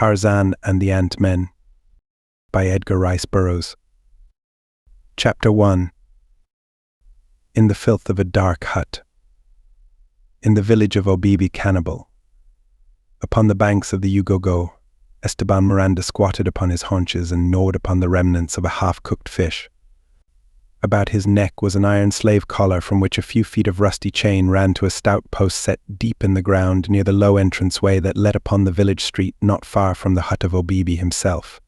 Tarzan and the Ant-Men by Edgar Burroughs. Chapter 1. In the filth of a dark hut. In the village of Obibi Cannibal. Upon the banks of the Ugogo, Esteban Miranda squatted upon his haunches and gnawed upon the remnants of a half-cooked fish. About his neck was an iron slave collar from which a few feet of rusty chain ran to a stout post set deep in the ground near the low entranceway that led upon the village street not far from the hut of Obibi himself.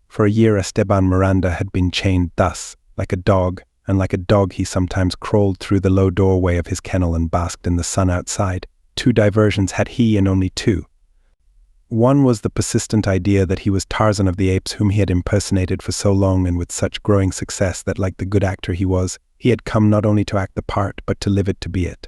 For a year Esteban Miranda had been chained thus, like a dog, and like a dog he sometimes crawled through the low doorway of his kennel and basked in the sun outside. 2 diversions had he, and only 2. One was the persistent idea that he was Tarzan of the apes whom he had impersonated for so long and with such growing success that, like the good actor he was, he had come not only to act the part, but to live it to be it.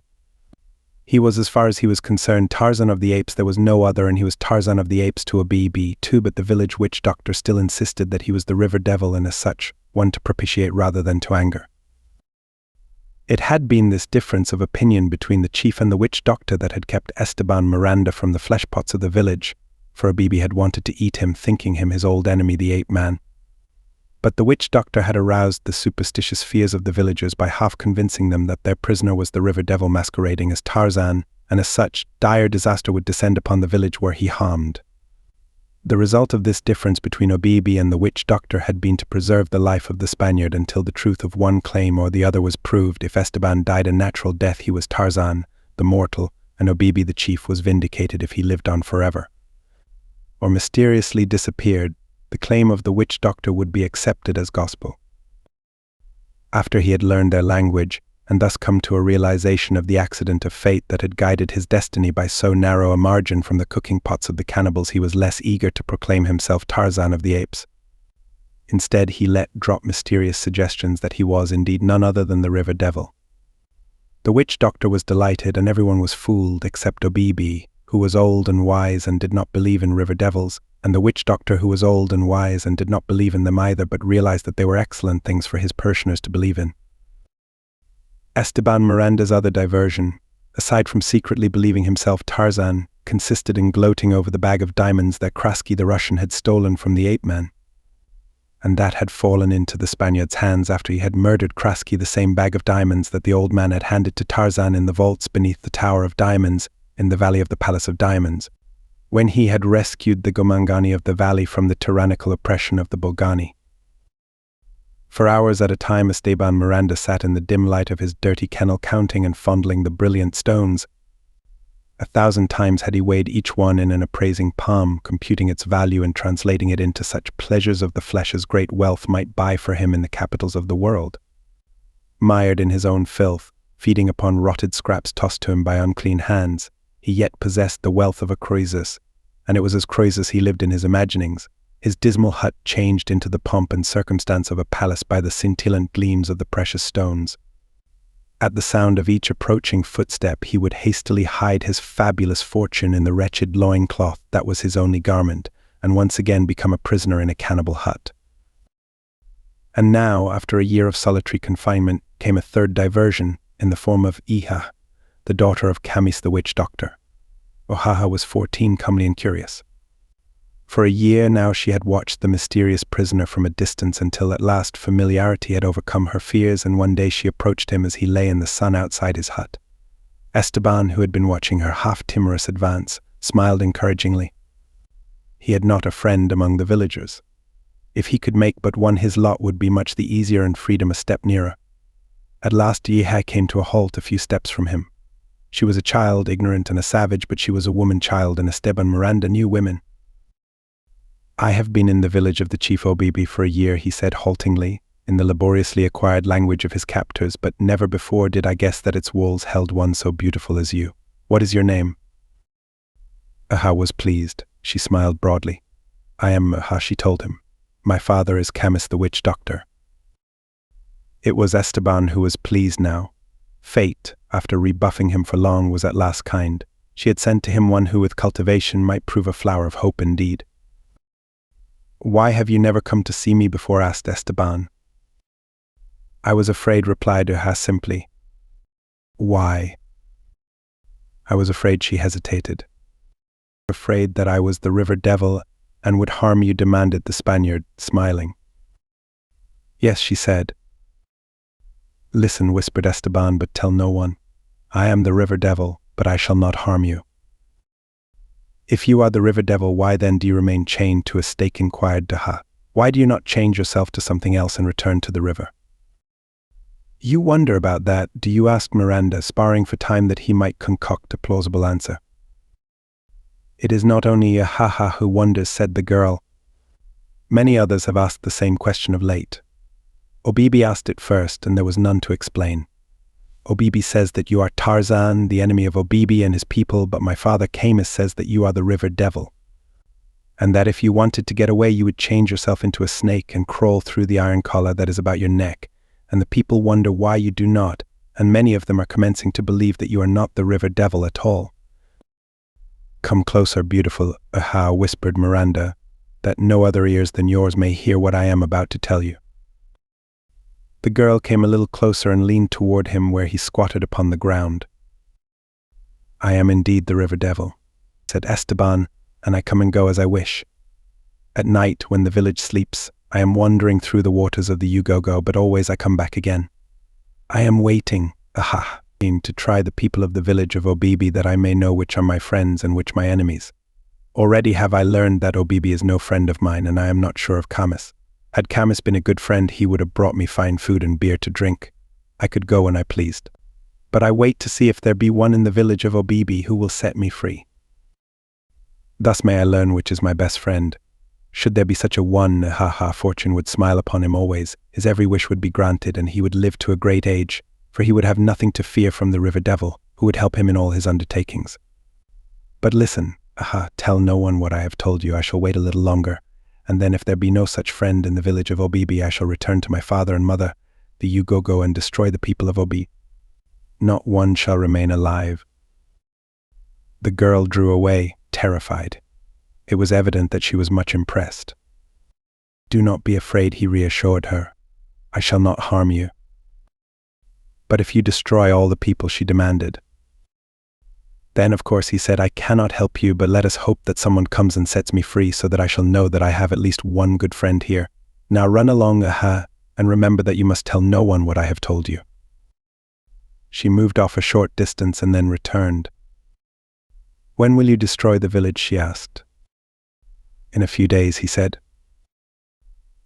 He was, as far as he was concerned, Tarzan of the apes. There was no other, and he was Tarzan of the apes to Obibi too, but the village witch doctor still insisted that he was the river devil, and as such, one to propitiate rather than to anger. It had been this difference of opinion between the chief and the witch doctor that had kept Esteban Miranda from the flesh pots of the village, for Obibi had wanted to eat him, thinking him his old enemy the ape-man. But the witch doctor had aroused the superstitious fears of the villagers by half convincing them that their prisoner was the river devil masquerading as Tarzan, and as such, dire disaster would descend upon the village where he harmed. The result of this difference between Obibi and the witch doctor had been to preserve the life of the Spaniard until the truth of one claim or the other was proved. If Esteban died a natural death, he was Tarzan, the mortal, and Obibi the chief was vindicated if he lived on forever, or mysteriously disappeared. The claim of the witch doctor would be accepted as gospel. After he had learned their language, and thus come to a realization of the accident of fate that had guided his destiny by so narrow a margin from the cooking pots of the cannibals, he was less eager to proclaim himself Tarzan of the apes. Instead, he let drop mysterious suggestions that he was indeed none other than the river devil. The witch doctor was delighted, and everyone was fooled except Obibi, who was old and wise and did not believe in river devils, and the witch doctor, who was old and wise and did not believe in them either, but realized that they were excellent things for his parishioners to believe in. Esteban Miranda's other diversion, aside from secretly believing himself Tarzan, consisted in gloating over the bag of diamonds that Kraski the Russian had stolen from the ape-man, and that had fallen into the Spaniard's hands after he had murdered Kraski, the same bag of diamonds that the old man had handed to Tarzan in the vaults beneath the Tower of Diamonds in the Valley of the Palace of Diamonds, when he had rescued the Gomangani of the valley from the tyrannical oppression of the Bogani. For hours at a time Esteban Miranda sat in the dim light of his dirty kennel counting and fondling the brilliant stones. 1,000 times had he weighed each one in an appraising palm, computing its value and translating it into such pleasures of the flesh as great wealth might buy for him in the capitals of the world. Mired in his own filth, feeding upon rotted scraps tossed to him by unclean hands, he yet possessed the wealth of a Croesus, and it was as Croesus he lived in his imaginings. His dismal hut changed into the pomp and circumstance of a palace by the scintillant gleams of the precious stones. At the sound of each approaching footstep, he would hastily hide his fabulous fortune in the wretched loin-cloth that was his only garment, and once again become a prisoner in a cannibal hut. And now, after a year of solitary confinement, came a third diversion, in the form of Iha, the daughter of Camis the witch doctor. Ohaha was 14, comely and curious. For a year now she had watched the mysterious prisoner from a distance until at last familiarity had overcome her fears, and one day she approached him as he lay in the sun outside his hut. Esteban, who had been watching her half-timorous advance, smiled encouragingly. He had not a friend among the villagers. If he could make but one, his lot would be much the easier and freedom a step nearer. At last Iha came to a halt a few steps from him. She was a child, ignorant and a savage, but she was a woman-child, and Esteban Miranda knew women. "I have been in the village of the chief Obibi for a year," he said haltingly, in the laboriously acquired language of his captors, "but never before did I guess that its walls held one so beautiful as you. What is your name?" Aha was pleased. She smiled broadly. "I am Aha," she told him. "My father is Camis the witch doctor." It was Esteban who was pleased now. Fate, after rebuffing him for long, was at last kind. She had sent to him one who with cultivation might prove a flower of hope indeed. "Why have you never come to see me before?" asked Esteban. "I was afraid," replied Aha simply. "Why?" "I was afraid," she hesitated. afraid that I was the river devil and would harm you?" demanded the Spaniard, smiling. "Yes," she said. "Listen," whispered Esteban, "but tell no one. I am the river devil, but I shall not harm you." "If you are the river devil, why then do you remain chained to a stake?" inquired Daha. "Why do you not change yourself to something else and return to the river?" "You wonder about that, do you?" asked Miranda, sparring for time that he might concoct a plausible answer. "It is not only Ahaha who wonders," said the girl. "Many others have asked the same question of late. Obibi asked it first, and there was none to explain. Obibi says that you are Tarzan, the enemy of Obibi and his people, but my father Camus says that you are the river devil, and that if you wanted to get away you would change yourself into a snake and crawl through the iron collar that is about your neck, and the people wonder why you do not, and many of them are commencing to believe that you are not the river devil at all." "Come closer, beautiful Aha," whispered Miranda, "that no other ears than yours may hear what I am about to tell you." The girl came a little closer and leaned toward him where he squatted upon the ground. "I am indeed the river devil," said Esteban, "and I come and go as I wish. At night, when the village sleeps, I am wandering through the waters of the Ugogo, but always I come back again. I am waiting, to try the people of the village of Obibi, that I may know which are my friends and which my enemies. Already have I learned that Obibi is no friend of mine, and I am not sure of Camus. Had Camus been a good friend, he would have brought me fine food and beer to drink. I could go when I pleased. But I wait to see if there be one in the village of Obibi who will set me free. Thus may I learn which is my best friend. Should there be such a one, fortune would smile upon him always, his every wish would be granted, and he would live to a great age, for he would have nothing to fear from the river devil, who would help him in all his undertakings. But listen, tell no one what I have told you. I shall wait a little longer, and then if there be no such friend in the village of Obibi, I shall return to my father and mother, the Ugogo, and destroy the people of Obibi. Not one shall remain alive." The girl drew away, terrified. It was evident that she was much impressed. "Do not be afraid," he reassured her. "I shall not harm you." "But if you destroy all the people?" she demanded. "Then, of course," he said, "I cannot help you, but let us hope that someone comes and sets me free, so that I shall know that I have at least one good friend here. Now run along, and remember that you must tell no one what I have told you." She moved off a short distance and then returned. "When will you destroy the village?" she asked. "In a few days," he said.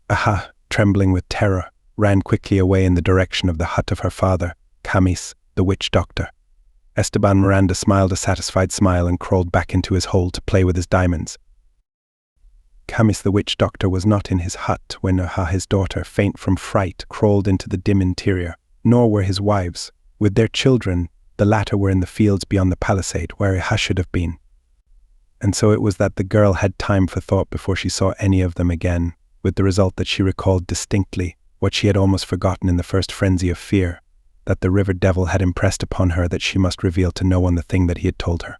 Aha, trembling with terror, ran quickly away in the direction of the hut of her father, Camis, the witch doctor. Esteban Miranda smiled a satisfied smile and crawled back into his hole to play with his diamonds. Camis the witch doctor was not in his hut when his daughter, faint from fright, crawled into the dim interior, nor were his wives. With their children, the latter were in the fields beyond the palisade, where should have been. And so it was that the girl had time for thought before she saw any of them again, with the result that she recalled distinctly what she had almost forgotten in the first frenzy of fear, that the river devil had impressed upon her that she must reveal to no one the thing that he had told her.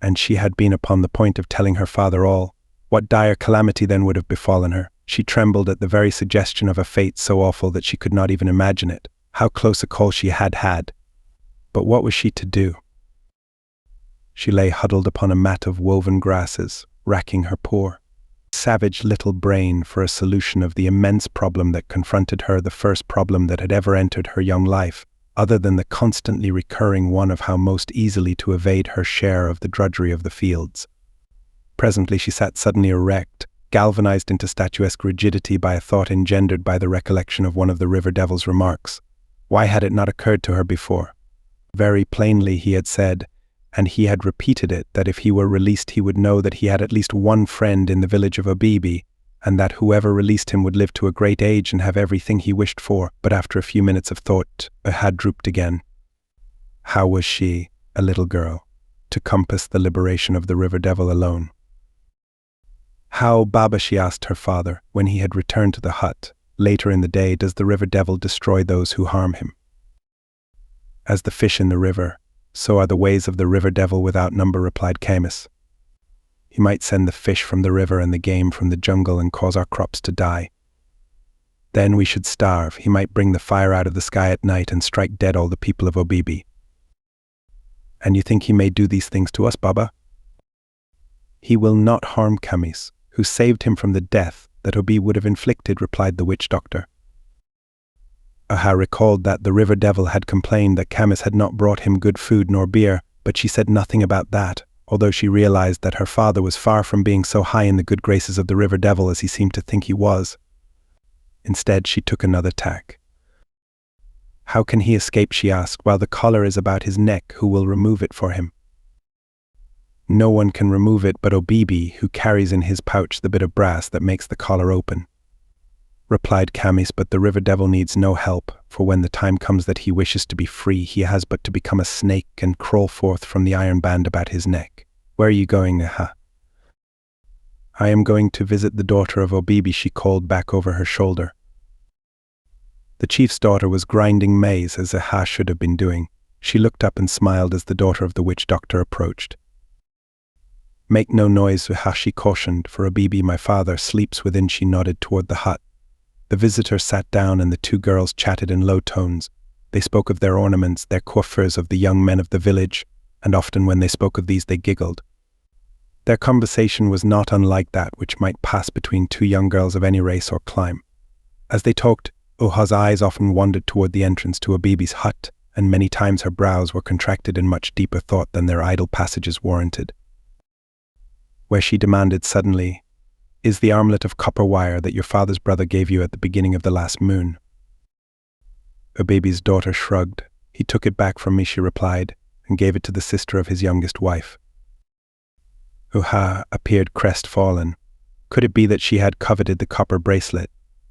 And she had been upon the point of telling her father all. What dire calamity then would have befallen her? She trembled at the very suggestion of a fate so awful that she could not even imagine it. How close a call she had had. But what was she to do? She lay huddled upon a mat of woven grasses, racking her poor, savage little brain for a solution of the immense problem that confronted her, the first problem that had ever entered her young life, other than the constantly recurring one of how most easily to evade her share of the drudgery of the fields. Presently she sat suddenly erect, galvanized into statuesque rigidity by a thought engendered by the recollection of one of the river devil's remarks. Why had it not occurred to her before? Very plainly he had said, and he had repeated it, that if he were released he would know that he had at least one friend in the village of Obibi, and that whoever released him would live to a great age and have everything he wished for. But after a few minutes of thought, had drooped again. How was she, a little girl, to compass the liberation of the river devil alone? "How, Baba," she asked her father, when he had returned to the hut, later in the day, "does the river devil destroy those who harm him?" "As the fish in the river, so are the ways of the river devil without number," replied Camus. "He might send the fish from the river and the game from the jungle and cause our crops to die. Then we should starve. He might bring the fire out of the sky at night and strike dead all the people of Obibi." "And you think he may do these things to us, Baba?" "He will not harm Camis, who saved him from the death that Obi would have inflicted," replied the witch doctor. Aha recalled that the river devil had complained that Camis had not brought him good food nor beer, but she said nothing about that, although she realized that her father was far from being so high in the good graces of the river devil as he seemed to think he was. Instead, she took another tack. "How can he escape," she asked, "while the collar is about his neck? Who will remove it for him?" "No one can remove it but Obibi, who carries in his pouch the bit of brass that makes the collar open," replied Camis. "But the river devil needs no help, for when the time comes that he wishes to be free, he has but to become a snake and crawl forth from the iron band about his neck." "Where are you going, Aha?" "I am going to visit the daughter of Obibi," she called back over her shoulder. The chief's daughter was grinding maize, as Aha should have been doing. She looked up and smiled as the daughter of the witch doctor approached. "Make no noise," Aha, she cautioned, "for Obibi, my father, sleeps within." She nodded toward the hut. The visitor sat down and the two girls chatted in low tones. They spoke of their ornaments, their coiffures, of the young men of the village, and often when they spoke of these they giggled. Their conversation was not unlike that which might pass between two young girls of any race or clime. As they talked, Oha's eyes often wandered toward the entrance to Obibi's hut, and many times her brows were contracted in much deeper thought than their idle passages warranted. Where she demanded suddenly, "Is the armlet of copper wire that your father's brother gave you at the beginning of the last moon?" Obibi's daughter shrugged. "He took it back from me," she replied, "and gave it to the sister of his youngest wife." Oha appeared crestfallen. Could it be that she had coveted the copper bracelet?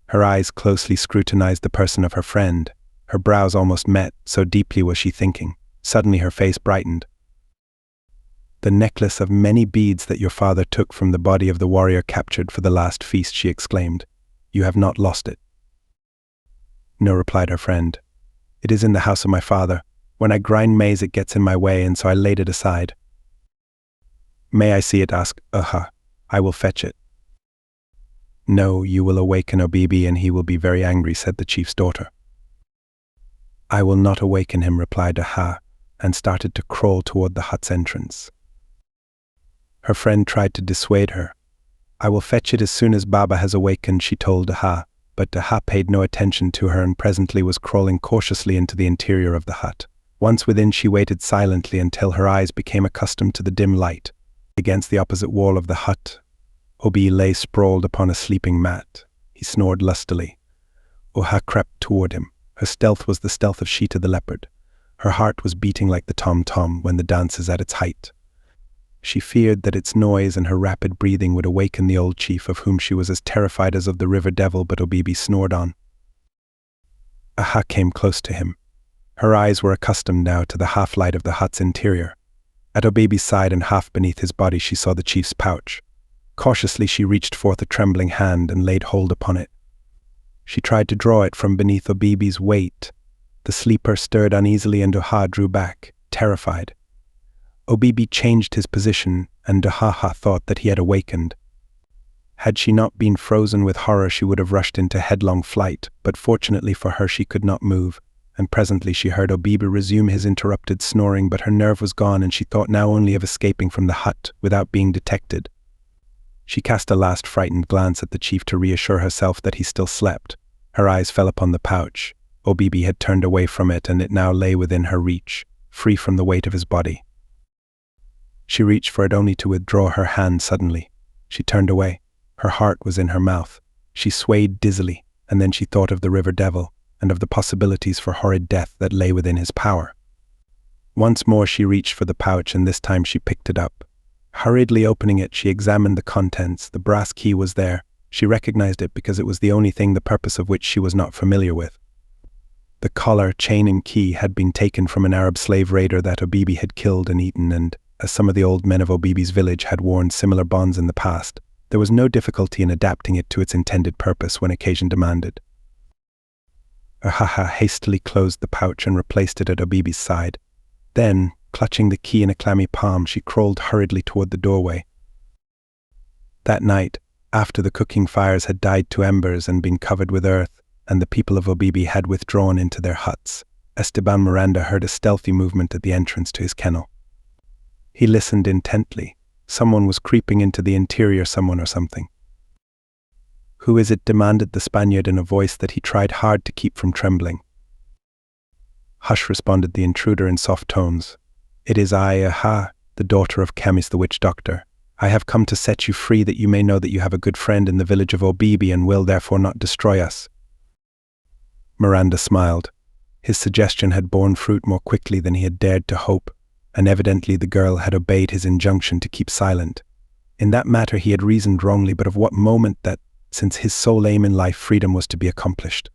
Her eyes closely scrutinized the person of her friend. Her brows almost met, so deeply was she thinking. Suddenly her face brightened. "The necklace of many beads that your father took from the body of the warrior captured for the last feast," she exclaimed. "You have not lost it?" "No," replied her friend. "It is in the house of my father. When I grind maize it gets in my way, and so I laid it aside." "May I see it?" asked Aha. "I will fetch it." "No, you will awaken Obibi and he will be very angry," said the chief's daughter. "I will not awaken him," replied Aha, and started to crawl toward the hut's entrance. Her friend tried to dissuade her. "I will fetch it as soon as Baba has awakened," she told Aha, but Aha paid no attention to her and presently was crawling cautiously into the interior of the hut. Once within, she waited silently until her eyes became accustomed to the dim light. Against the opposite wall of the hut, Obi lay sprawled upon a sleeping mat. He snored lustily. Oha crept toward him. Her stealth was the stealth of Sheeta the leopard. Her heart was beating like the tom-tom when the dance is at its height. She feared that its noise and her rapid breathing would awaken the old chief, of whom she was as terrified as of the river devil, but Obibi snored on. Aha came close to him. Her eyes were accustomed now to the half-light of the hut's interior. At Obibi's side and half beneath his body she saw the chief's pouch. Cautiously she reached forth a trembling hand and laid hold upon it. She tried to draw it from beneath Obibi's weight. The sleeper stirred uneasily and Oha drew back, terrified. Obibi changed his position and Oha thought that he had awakened. Had she not been frozen with horror she would have rushed into headlong flight, but fortunately for her she could not move, and presently she heard Obibi resume his interrupted snoring, but her nerve was gone and she thought now only of escaping from the hut without being detected. She cast a last frightened glance at the chief to reassure herself that he still slept. Her eyes fell upon the pouch. Obibi had turned away from it and it now lay within her reach, free from the weight of his body. She reached for it only to withdraw her hand suddenly. She turned away. Her heart was in her mouth. She swayed dizzily, and then she thought of the river devil and of the possibilities for horrid death that lay within his power. Once more she reached for the pouch, and this time she picked it up. Hurriedly opening it, she examined the contents. The brass key was there. She recognized it because it was the only thing the purpose of which she was not familiar with. The collar, chain, and key had been taken from an Arab slave raider that Obibi had killed and eaten, and as some of the old men of Obibi's village had worn similar bonds in the past, there was no difficulty in adapting it to its intended purpose when occasion demanded. Aha hastily closed the pouch and replaced it at Obibi's side. Then, clutching the key in a clammy palm, she crawled hurriedly toward the doorway. That night, after the cooking fires had died to embers and been covered with earth, and the people of Obibi had withdrawn into their huts, Esteban Miranda heard a stealthy movement at the entrance to his kennel. He listened intently. Someone was creeping into the interior, someone or something. Who is it? Demanded the Spaniard in a voice that he tried hard to keep from trembling. Hush, responded the intruder in soft tones. It is I, Aha, the daughter of Chemis the witch doctor. I have come to set you free that you may know that you have a good friend in the village of Obibi and will therefore not destroy us. Miranda smiled. His suggestion had borne fruit more quickly than he had dared to hope, and evidently the girl had obeyed his injunction to keep silent. In that matter he had reasoned wrongly, but of what moment that, since his sole aim in life, freedom was to be accomplished?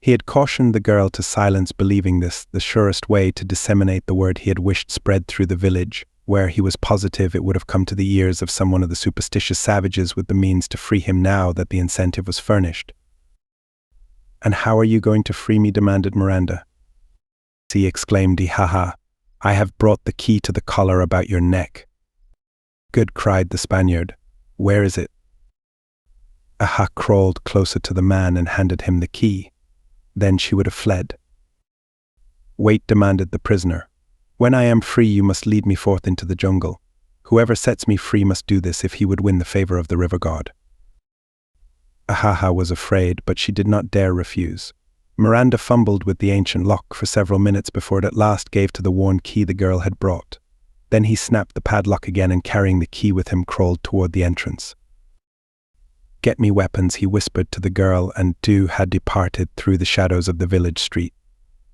He had cautioned the girl to silence, believing this the surest way to disseminate the word he had wished spread through the village, where he was positive it would have come to the ears of some one of the superstitious savages with the means to free him now that the incentive was furnished. And how are you going to free me? Demanded Miranda. See, exclaimed he, haha, I have brought the key to the collar about your neck. Good, cried the Spaniard. Where is it? Aha crawled closer to the man and handed him the key. Then she would have fled. Wait, demanded the prisoner. When I am free you must lead me forth into the jungle. Whoever sets me free must do this if he would win the favor of the river god. Ahaha was afraid, but she did not dare refuse. Miranda fumbled with the ancient lock for several minutes before it at last gave to the worn key the girl had brought. Then he snapped the padlock again and, carrying the key with him, crawled toward the entrance. Get me weapons, he whispered to the girl, and had departed through the shadows of the village street.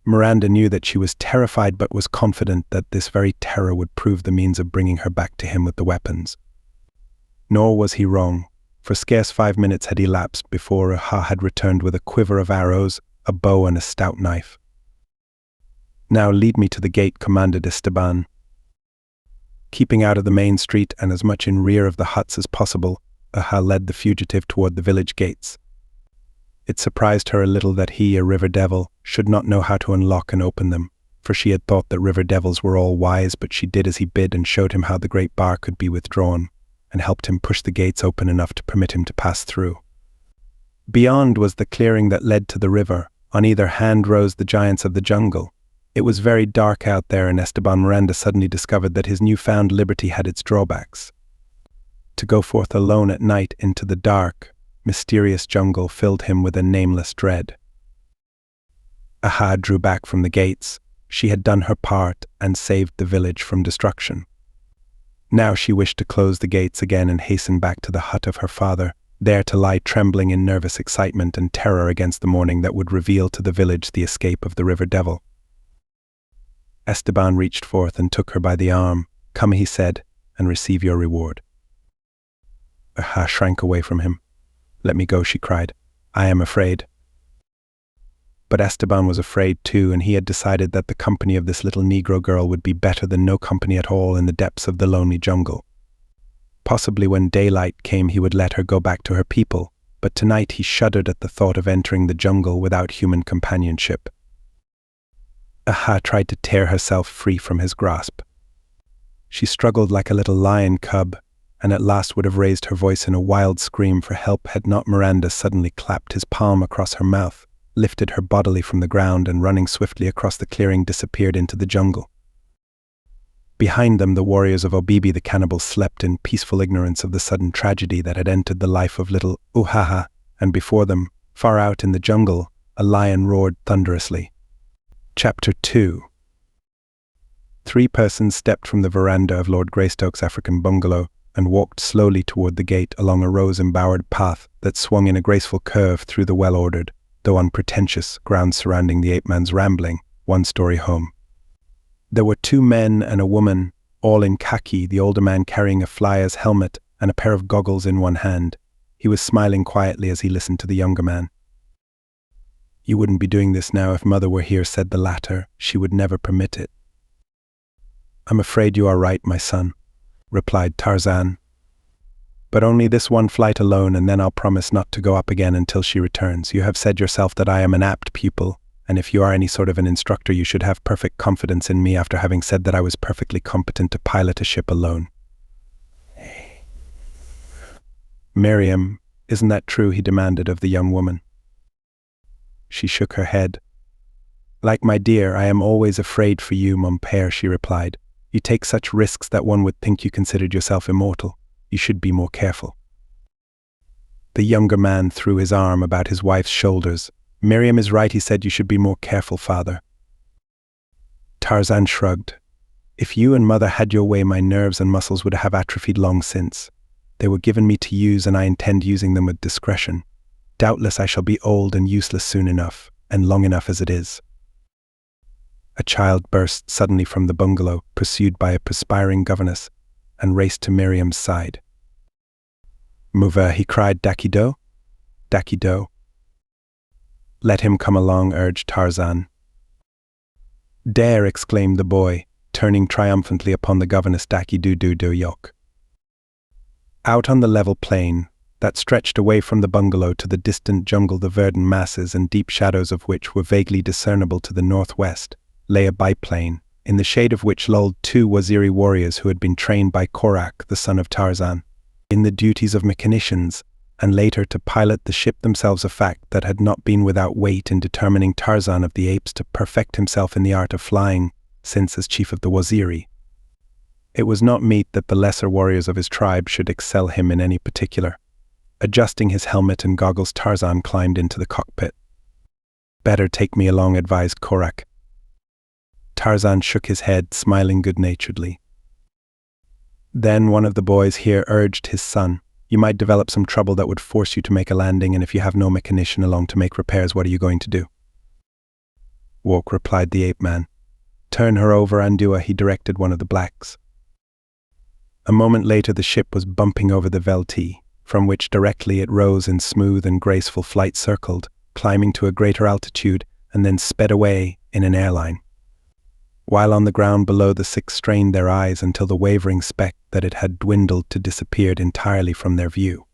Miranda knew that she was terrified, but was confident that this very terror would prove the means of bringing her back to him with the weapons. Nor was he wrong, for scarce 5 minutes had elapsed before Aha had returned with a quiver of arrows, a bow and a stout knife. Now lead me to the gate, commanded Esteban. Keeping out of the main street and as much in rear of the huts as possible, Aha led the fugitive toward the village gates. It surprised her a little that he, a river devil, should not know how to unlock and open them, for she had thought that river devils were all wise, but she did as he bid and showed him how the great bar could be withdrawn, and helped him push the gates open enough to permit him to pass through. Beyond was the clearing that led to the river. On either hand rose the giants of the jungle. It was very dark out there, and Esteban Miranda suddenly discovered that his newfound liberty had its drawbacks. To go forth alone at night into the dark, mysterious jungle filled him with a nameless dread. Aha drew back from the gates. She had done her part and saved the village from destruction. Now she wished to close the gates again and hasten back to the hut of her father, there to lie trembling in nervous excitement and terror against the morning that would reveal to the village the escape of the river devil. Esteban reached forth and took her by the arm. Come, he said, and receive your reward. Aha shrank away from him. Let me go, she cried. I am afraid. But Esteban was afraid too, and he had decided that the company of this little Negro girl would be better than no company at all in the depths of the lonely jungle. Possibly when daylight came he would let her go back to her people, but tonight he shuddered at the thought of entering the jungle without human companionship. Aha tried to tear herself free from his grasp. She struggled like a little lion cub, and at last would have raised her voice in a wild scream for help had not Miranda suddenly clapped his palm across her mouth, lifted her bodily from the ground, and running swiftly across the clearing disappeared into the jungle. Behind them the warriors of Obibi the cannibal slept in peaceful ignorance of the sudden tragedy that had entered the life of little Uhaha, and before them, far out in the jungle, a lion roared thunderously. Chapter 2. 3 persons stepped from the veranda of Lord Greystoke's African bungalow and walked slowly toward the gate along a rose-embowered path that swung in a graceful curve through the well-ordered, though unpretentious, grounds surrounding the ape-man's rambling, one-story home. There were 2 men and a woman, all in khaki, the older man carrying a flyer's helmet and a pair of goggles in one hand. He was smiling quietly as he listened to the younger man. You wouldn't be doing this now if Mother were here, said the latter. She would never permit it. I'm afraid you are right, my son, replied Tarzan. But only this one flight alone, and then I'll promise not to go up again until she returns. You have said yourself that I am an apt pupil, and if you are any sort of an instructor, you should have perfect confidence in me after having said that I was perfectly competent to pilot a ship alone. Miriam, isn't that true? He demanded of the young woman. She shook her head. Like my dear, I am always afraid for you, mon père, she replied. You take such risks that one would think you considered yourself immortal. You should be more careful." The younger man threw his arm about his wife's shoulders. "Miriam is right," he said. "You should be more careful, father." Tarzan shrugged. "If you and mother had your way, my nerves and muscles would have atrophied long since. They were given me to use, and I intend using them with discretion. Doubtless I shall be old and useless soon enough, and long enough as it is." A child burst suddenly from the bungalow, pursued by a perspiring governess, and raced to Miriam's side. "Mother," he cried, "Dakido? Dakido." "Let him come along," urged Tarzan. "Dare," exclaimed the boy, turning triumphantly upon the governess. "Dakido-do-do-yok." Out on the level plain, that stretched away from the bungalow to the distant jungle, the verdant masses and deep shadows of which were vaguely discernible to the northwest, lay a biplane, in the shade of which lolled 2 Waziri warriors who had been trained by Korak, the son of Tarzan, in the duties of mechanicians, and later to pilot the ship themselves, a fact that had not been without weight in determining Tarzan of the Apes to perfect himself in the art of flying, since as chief of the Waziri, it was not meet that the lesser warriors of his tribe should excel him in any particular. Adjusting his helmet and goggles, Tarzan climbed into the cockpit. "Better take me along," advised Korak. Tarzan shook his head, smiling good-naturedly. Then one of the boys here urged his son, "You might develop some trouble that would force you to make a landing, and if you have no mechanician along to make repairs, what are you going to do?" "Walk," replied the ape-man. "Turn her over, Andua," he directed one of the blacks. A moment later the ship was bumping over the Velti, from which directly it rose in smooth and graceful flight, circled, climbing to a greater altitude, and then sped away in an airline. While on the ground below, the 6 strained their eyes until the wavering speck that it had dwindled to disappeared entirely from their view.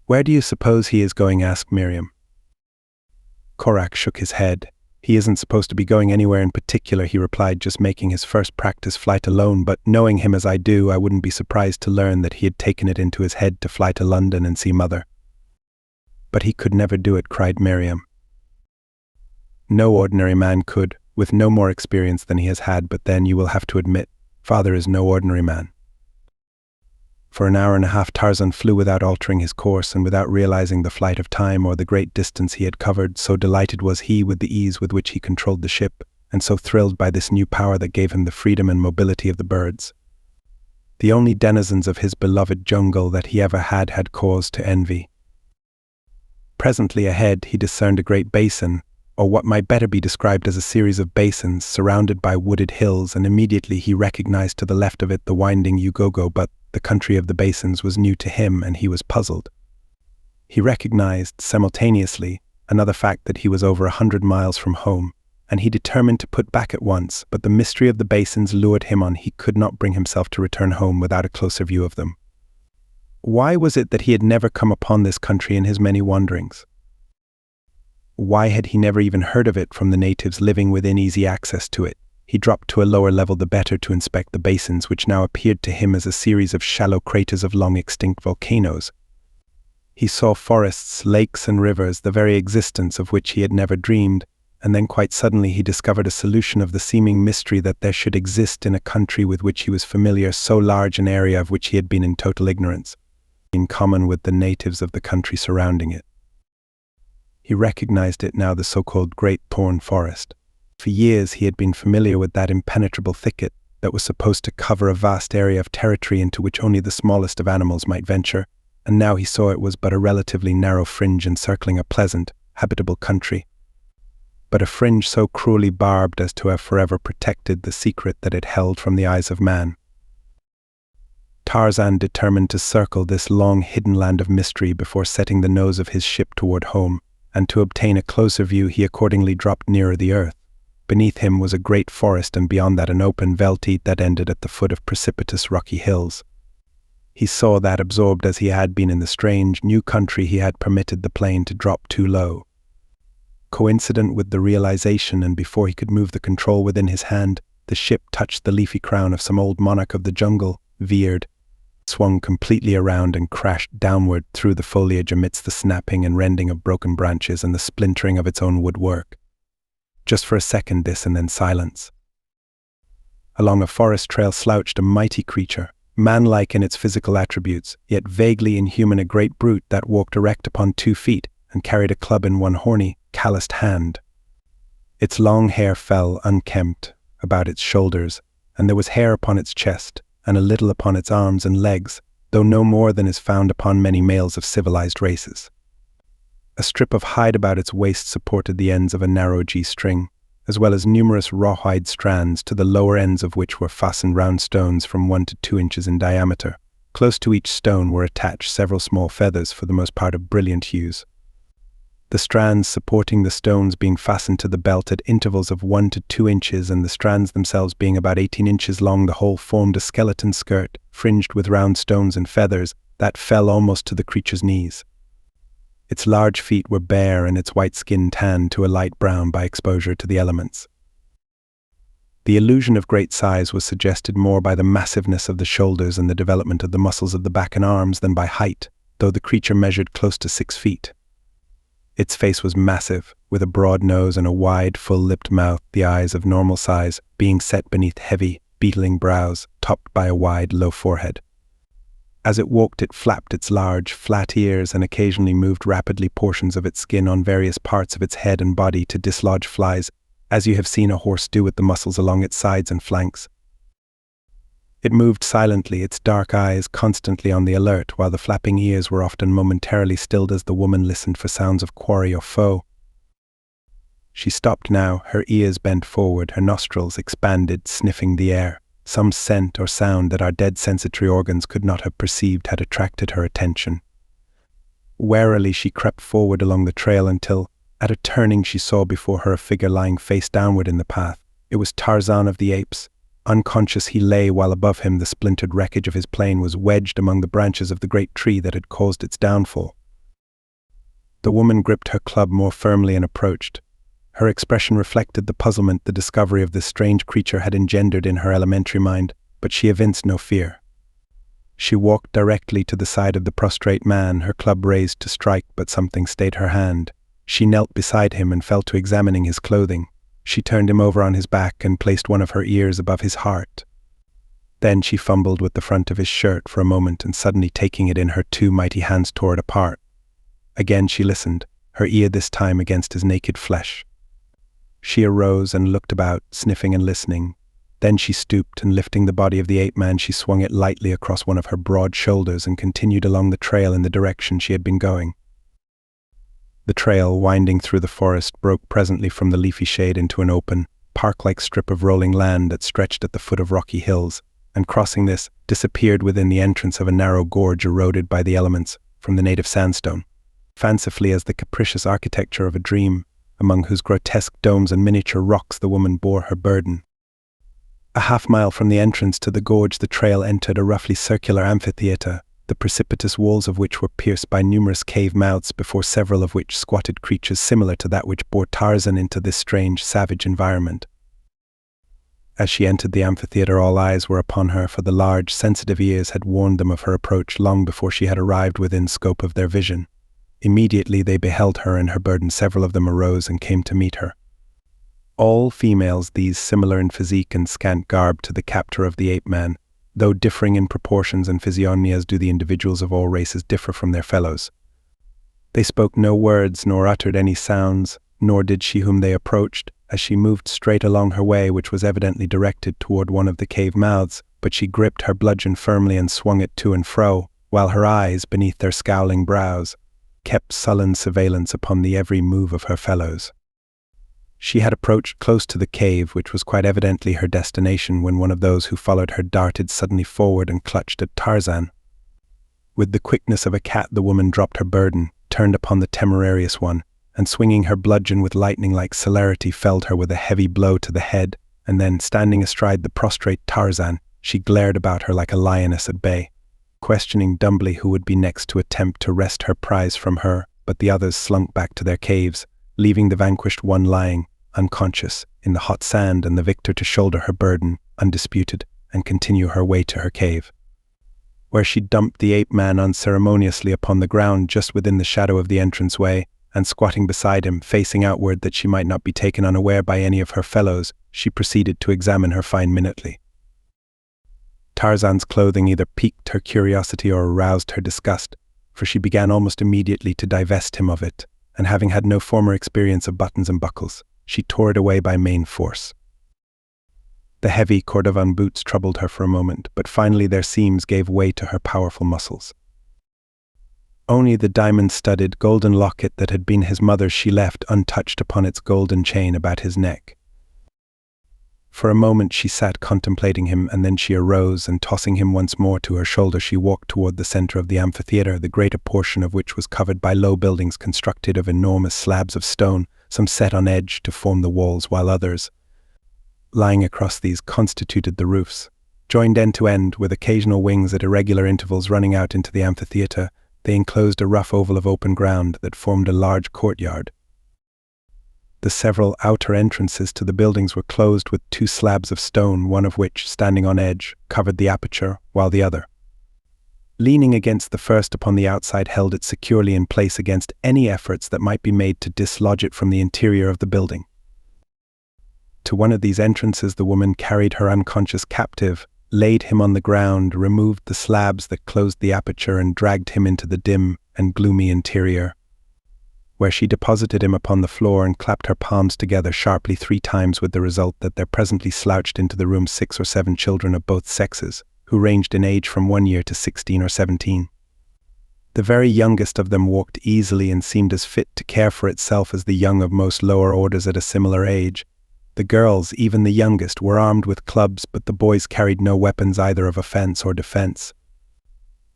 "Where do you suppose he is going?" asked Miriam. Korak shook his head. "He isn't supposed to be going anywhere in particular," he replied, "just making his first practice flight alone, but knowing him as I do, I wouldn't be surprised to learn that he had taken it into his head to fly to London and see mother." "But he could never do it," cried Miriam. "No ordinary man could, with no more experience than he has had, but then you will have to admit, father is no ordinary man." For an hour and a half Tarzan flew without altering his course and without realizing the flight of time or the great distance he had covered, so delighted was he with the ease with which he controlled the ship, and so thrilled by this new power that gave him the freedom and mobility of the birds. The only denizens of his beloved jungle that he ever had cause to envy. Presently ahead he discerned a great basin, or what might better be described as a series of basins surrounded by wooded hills, and immediately he recognized to the left of it the winding Ugogo, but the country of the basins was new to him and he was puzzled. He recognized, simultaneously, another fact, that he was over 100 miles from home, and he determined to put back at once, but the mystery of the basins lured him on. He could not bring himself to return home without a closer view of them. Why was it that he had never come upon this country in his many wanderings? Why had he never even heard of it from the natives living within easy access to it? He dropped to a lower level the better to inspect the basins, which now appeared to him as a series of shallow craters of long-extinct volcanoes. He saw forests, lakes, and rivers, the very existence of which he had never dreamed, and then quite suddenly he discovered a solution of the seeming mystery that there should exist in a country with which he was familiar so large an area of which he had been in total ignorance, in common with the natives of the country surrounding it. He recognized it now, the so-called Great Thorn Forest. For years he had been familiar with that impenetrable thicket that was supposed to cover a vast area of territory into which only the smallest of animals might venture, and now he saw it was but a relatively narrow fringe encircling a pleasant, habitable country, but a fringe so cruelly barbed as to have forever protected the secret that it held from the eyes of man. Tarzan determined to circle this long-hidden land of mystery before setting the nose of his ship toward home, and to obtain a closer view he accordingly dropped nearer the earth. Beneath him was a great forest, and beyond that an open veldt that ended at the foot of precipitous rocky hills. He saw that, absorbed as he had been in the strange, new country, he had permitted the plane to drop too low. Coincident with the realization, and before he could move the control within his hand, the ship touched the leafy crown of some old monarch of the jungle, veered, swung completely around, and crashed downward through the foliage amidst the snapping and rending of broken branches and the splintering of its own woodwork. Just for a second this, and then silence. Along a forest trail slouched a mighty creature, man-like in its physical attributes, yet vaguely inhuman, a great brute that walked erect upon 2 feet and carried a club in one horny, calloused hand. Its long hair fell, unkempt, about its shoulders, and there was hair upon its chest, and a little upon its arms and legs, though no more than is found upon many males of civilized races. A strip of hide about its waist supported the ends of a narrow G-string, as well as numerous rawhide strands, to the lower ends of which were fastened round stones from 1 to 2 inches in diameter. Close to each stone were attached several small feathers, for the most part of brilliant hues. The strands supporting the stones being fastened to the belt at intervals of 1 to 2 inches, and the strands themselves being about 18 inches long, the whole formed a skeleton skirt, fringed with round stones and feathers, that fell almost to the creature's knees. Its large feet were bare, and its white skin tanned to a light brown by exposure to the elements. The illusion of great size was suggested more by the massiveness of the shoulders and the development of the muscles of the back and arms than by height, though the creature measured close to 6 feet. Its face was massive, with a broad nose and a wide, full-lipped mouth, the eyes of normal size, being set beneath heavy, beetling brows, topped by a wide, low forehead. As it walked, it flapped its large, flat ears and occasionally moved rapidly portions of its skin on various parts of its head and body to dislodge flies, as you have seen a horse do with the muscles along its sides and flanks. It moved silently, its dark eyes constantly on the alert, while the flapping ears were often momentarily stilled as the woman listened for sounds of quarry or foe. She stopped now, her ears bent forward, her nostrils expanded, sniffing the air. Some scent or sound that our dead sensory organs could not have perceived had attracted her attention. Warily she crept forward along the trail until, at a turning, she saw before her a figure lying face downward in the path. It was Tarzan of the apes. Unconscious he lay, while above him the splintered wreckage of his plane was wedged among the branches of the great tree that had caused its downfall. The woman gripped her club more firmly and approached. Her expression reflected the puzzlement the discovery of this strange creature had engendered in her elementary mind, but she evinced no fear. She walked directly to the side of the prostrate man, her club raised to strike, but something stayed her hand. She knelt beside him and fell to examining his clothing. She turned him over on his back and placed one of her ears above his heart. Then she fumbled with the front of his shirt for a moment, and suddenly taking it in her 2 mighty hands tore it apart. Again she listened, her ear this time against his naked flesh. She arose and looked about, sniffing and listening. Then she stooped, and lifting the body of the ape-man, she swung it lightly across one of her broad shoulders and continued along the trail in the direction she had been going. The trail, winding through the forest, broke presently from the leafy shade into an open, park-like strip of rolling land that stretched at the foot of rocky hills, and crossing this, disappeared within the entrance of a narrow gorge eroded by the elements from the native sandstone, fancifully as the capricious architecture of a dream, among whose grotesque domes and miniature rocks the woman bore her burden. A half-mile from the entrance to the gorge, the trail entered a roughly circular amphitheater, the precipitous walls of which were pierced by numerous cave mouths, before several of which squatted creatures similar to that which bore Tarzan into this strange, savage environment. As she entered the amphitheater, all eyes were upon her, for the large, sensitive ears had warned them of her approach long before she had arrived within scope of their vision. Immediately they beheld her and her burden. Several of them arose and came to meet her. All females, these, similar in physique and scant garb to the captor of the ape-man, though differing in proportions and physiognomy as do the individuals of all races differ from their fellows. They spoke no words, nor uttered any sounds, nor did she whom they approached, as she moved straight along her way, which was evidently directed toward one of the cave mouths, but she gripped her bludgeon firmly and swung it to and fro, while her eyes, beneath their scowling brows, kept sullen surveillance upon the every move of her fellows. She had approached close to the cave, which was quite evidently her destination, when one of those who followed her darted suddenly forward and clutched at Tarzan. With the quickness of a cat, the woman dropped her burden, turned upon the temerarious one, and swinging her bludgeon with lightning-like celerity, felled her with a heavy blow to the head, and then, standing astride the prostrate Tarzan, she glared about her like a lioness at bay, questioning dumbly who would be next to attempt to wrest her prize from her, but the others slunk back to their caves, leaving the vanquished one lying, unconscious, in the hot sand, and the victor to shoulder her burden, undisputed, and continue her way to her cave, where she dumped the ape-man unceremoniously upon the ground just within the shadow of the entranceway, and squatting beside him, facing outward that she might not be taken unaware by any of her fellows, she proceeded to examine her find minutely. Tarzan's clothing either piqued her curiosity or aroused her disgust, for she began almost immediately to divest him of it, and having had no former experience of buttons and buckles, she tore it away by main force. The heavy Cordovan boots troubled her for a moment, but finally their seams gave way to her powerful muscles. Only the diamond-studded golden locket that had been his mother's she left untouched upon its golden chain about his neck. For a moment she sat contemplating him, and then she arose, and tossing him once more to her shoulder, she walked toward the center of the amphitheater, the greater portion of which was covered by low buildings constructed of enormous slabs of stone, some set on edge to form the walls, while others, lying across these, constituted the roofs. Joined end to end, with occasional wings at irregular intervals running out into the amphitheater, they enclosed a rough oval of open ground that formed a large courtyard. The several outer entrances to the buildings were closed with 2 slabs of stone, one of which, standing on edge, covered the aperture, while the other, leaning against the first upon the outside, held it securely in place against any efforts that might be made to dislodge it from the interior of the building. To one of these entrances the woman carried her unconscious captive, laid him on the ground, removed the slabs that closed the aperture, and dragged him into the dim and gloomy interior, where she deposited him upon the floor and clapped her palms together sharply 3 times, with the result that there presently slouched into the room 6 or 7 children of both sexes, who ranged in age from 1 year to 16 or 17. The very youngest of them walked easily and seemed as fit to care for itself as the young of most lower orders at a similar age. The girls, even the youngest, were armed with clubs, but the boys carried no weapons either of offense or defense.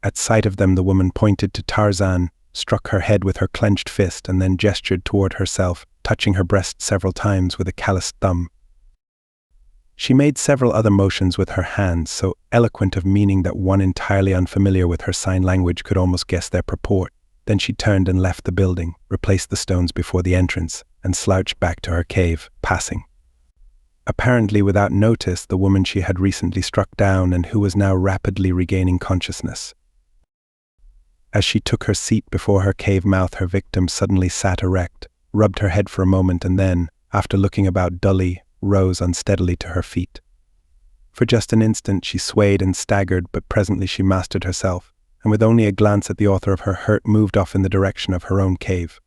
At sight of them the woman pointed to Tarzan, struck her head with her clenched fist, and then gestured toward herself, touching her breast several times with a calloused thumb. She made several other motions with her hands, so eloquent of meaning that one entirely unfamiliar with her sign language could almost guess their purport. Then she turned and left the building, replaced the stones before the entrance, and slouched back to her cave, passing, apparently without notice, the woman she had recently struck down and who was now rapidly regaining consciousness. As she took her seat before her cave mouth, her victim suddenly sat erect, rubbed her head for a moment, and then, after looking about dully, rose unsteadily to her feet. For just an instant she swayed and staggered, but presently she mastered herself, and with only a glance at the author of her hurt, moved off in the direction of her own cave.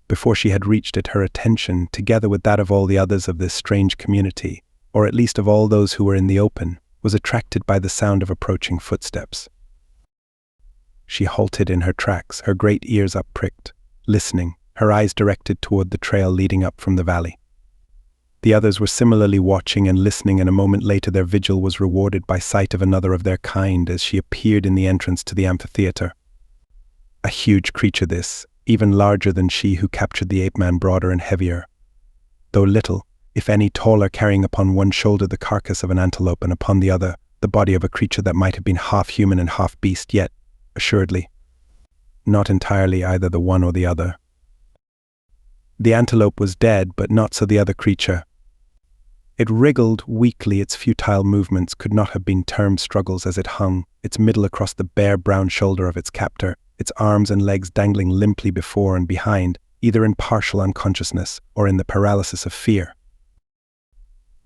Before she had reached it, her attention, together with that of all the others of this strange community, or at least of all those who were in the open, was attracted by the sound of approaching footsteps. She halted in her tracks, her great ears up-pricked, listening, her eyes directed toward the trail leading up from the valley. The others were similarly watching and listening, and a moment later their vigil was rewarded by sight of another of their kind as she appeared in the entrance to the amphitheater. A huge creature this, even larger than she who captured the ape-man, broader and heavier, though little, if any, taller, carrying upon one shoulder the carcass of an antelope and upon the other the body of a creature that might have been half human and half beast, yet, assuredly, not entirely either the one or the other. The antelope was dead, but not so the other creature. It wriggled weakly, its futile movements could not have been termed struggles as it hung, its middle across the bare brown shoulder of its captor, its arms and legs dangling limply before and behind, either in partial unconsciousness or in the paralysis of fear.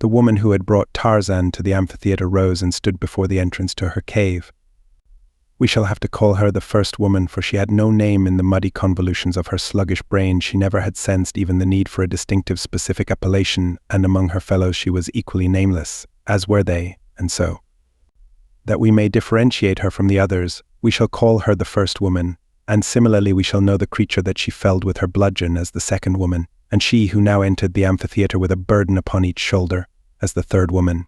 The woman who had brought Tarzan to the amphitheater rose and stood before the entrance to her cave. We shall have to call her the first woman, for she had no name in the muddy convolutions of her sluggish brain. She never had sensed even the need for a distinctive specific appellation, and among her fellows she was equally nameless, as were they, and so, that we may differentiate her from the others, we shall call her the first woman, and similarly we shall know the creature that she felled with her bludgeon as the second woman, and she who now entered the amphitheater with a burden upon each shoulder as the third woman.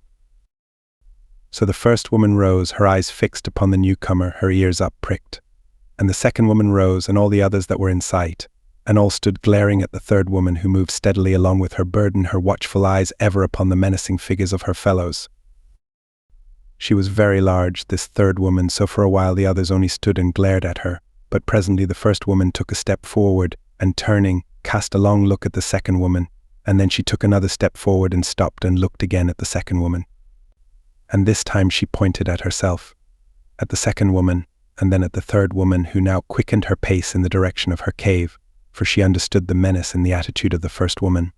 So the first woman rose, her eyes fixed upon the newcomer, her ears up-pricked. And the second woman rose, and all the others that were in sight, and all stood glaring at the third woman, who moved steadily along with her burden, her watchful eyes ever upon the menacing figures of her fellows. She was very large, this third woman, so for a while the others only stood and glared at her, but presently the first woman took a step forward, and turning, cast a long look at the second woman, and then she took another step forward and stopped and looked again at the second woman. And this time she pointed at herself, at the second woman, and then at the third woman, who now quickened her pace in the direction of her cave, for she understood the menace in the attitude of the first woman.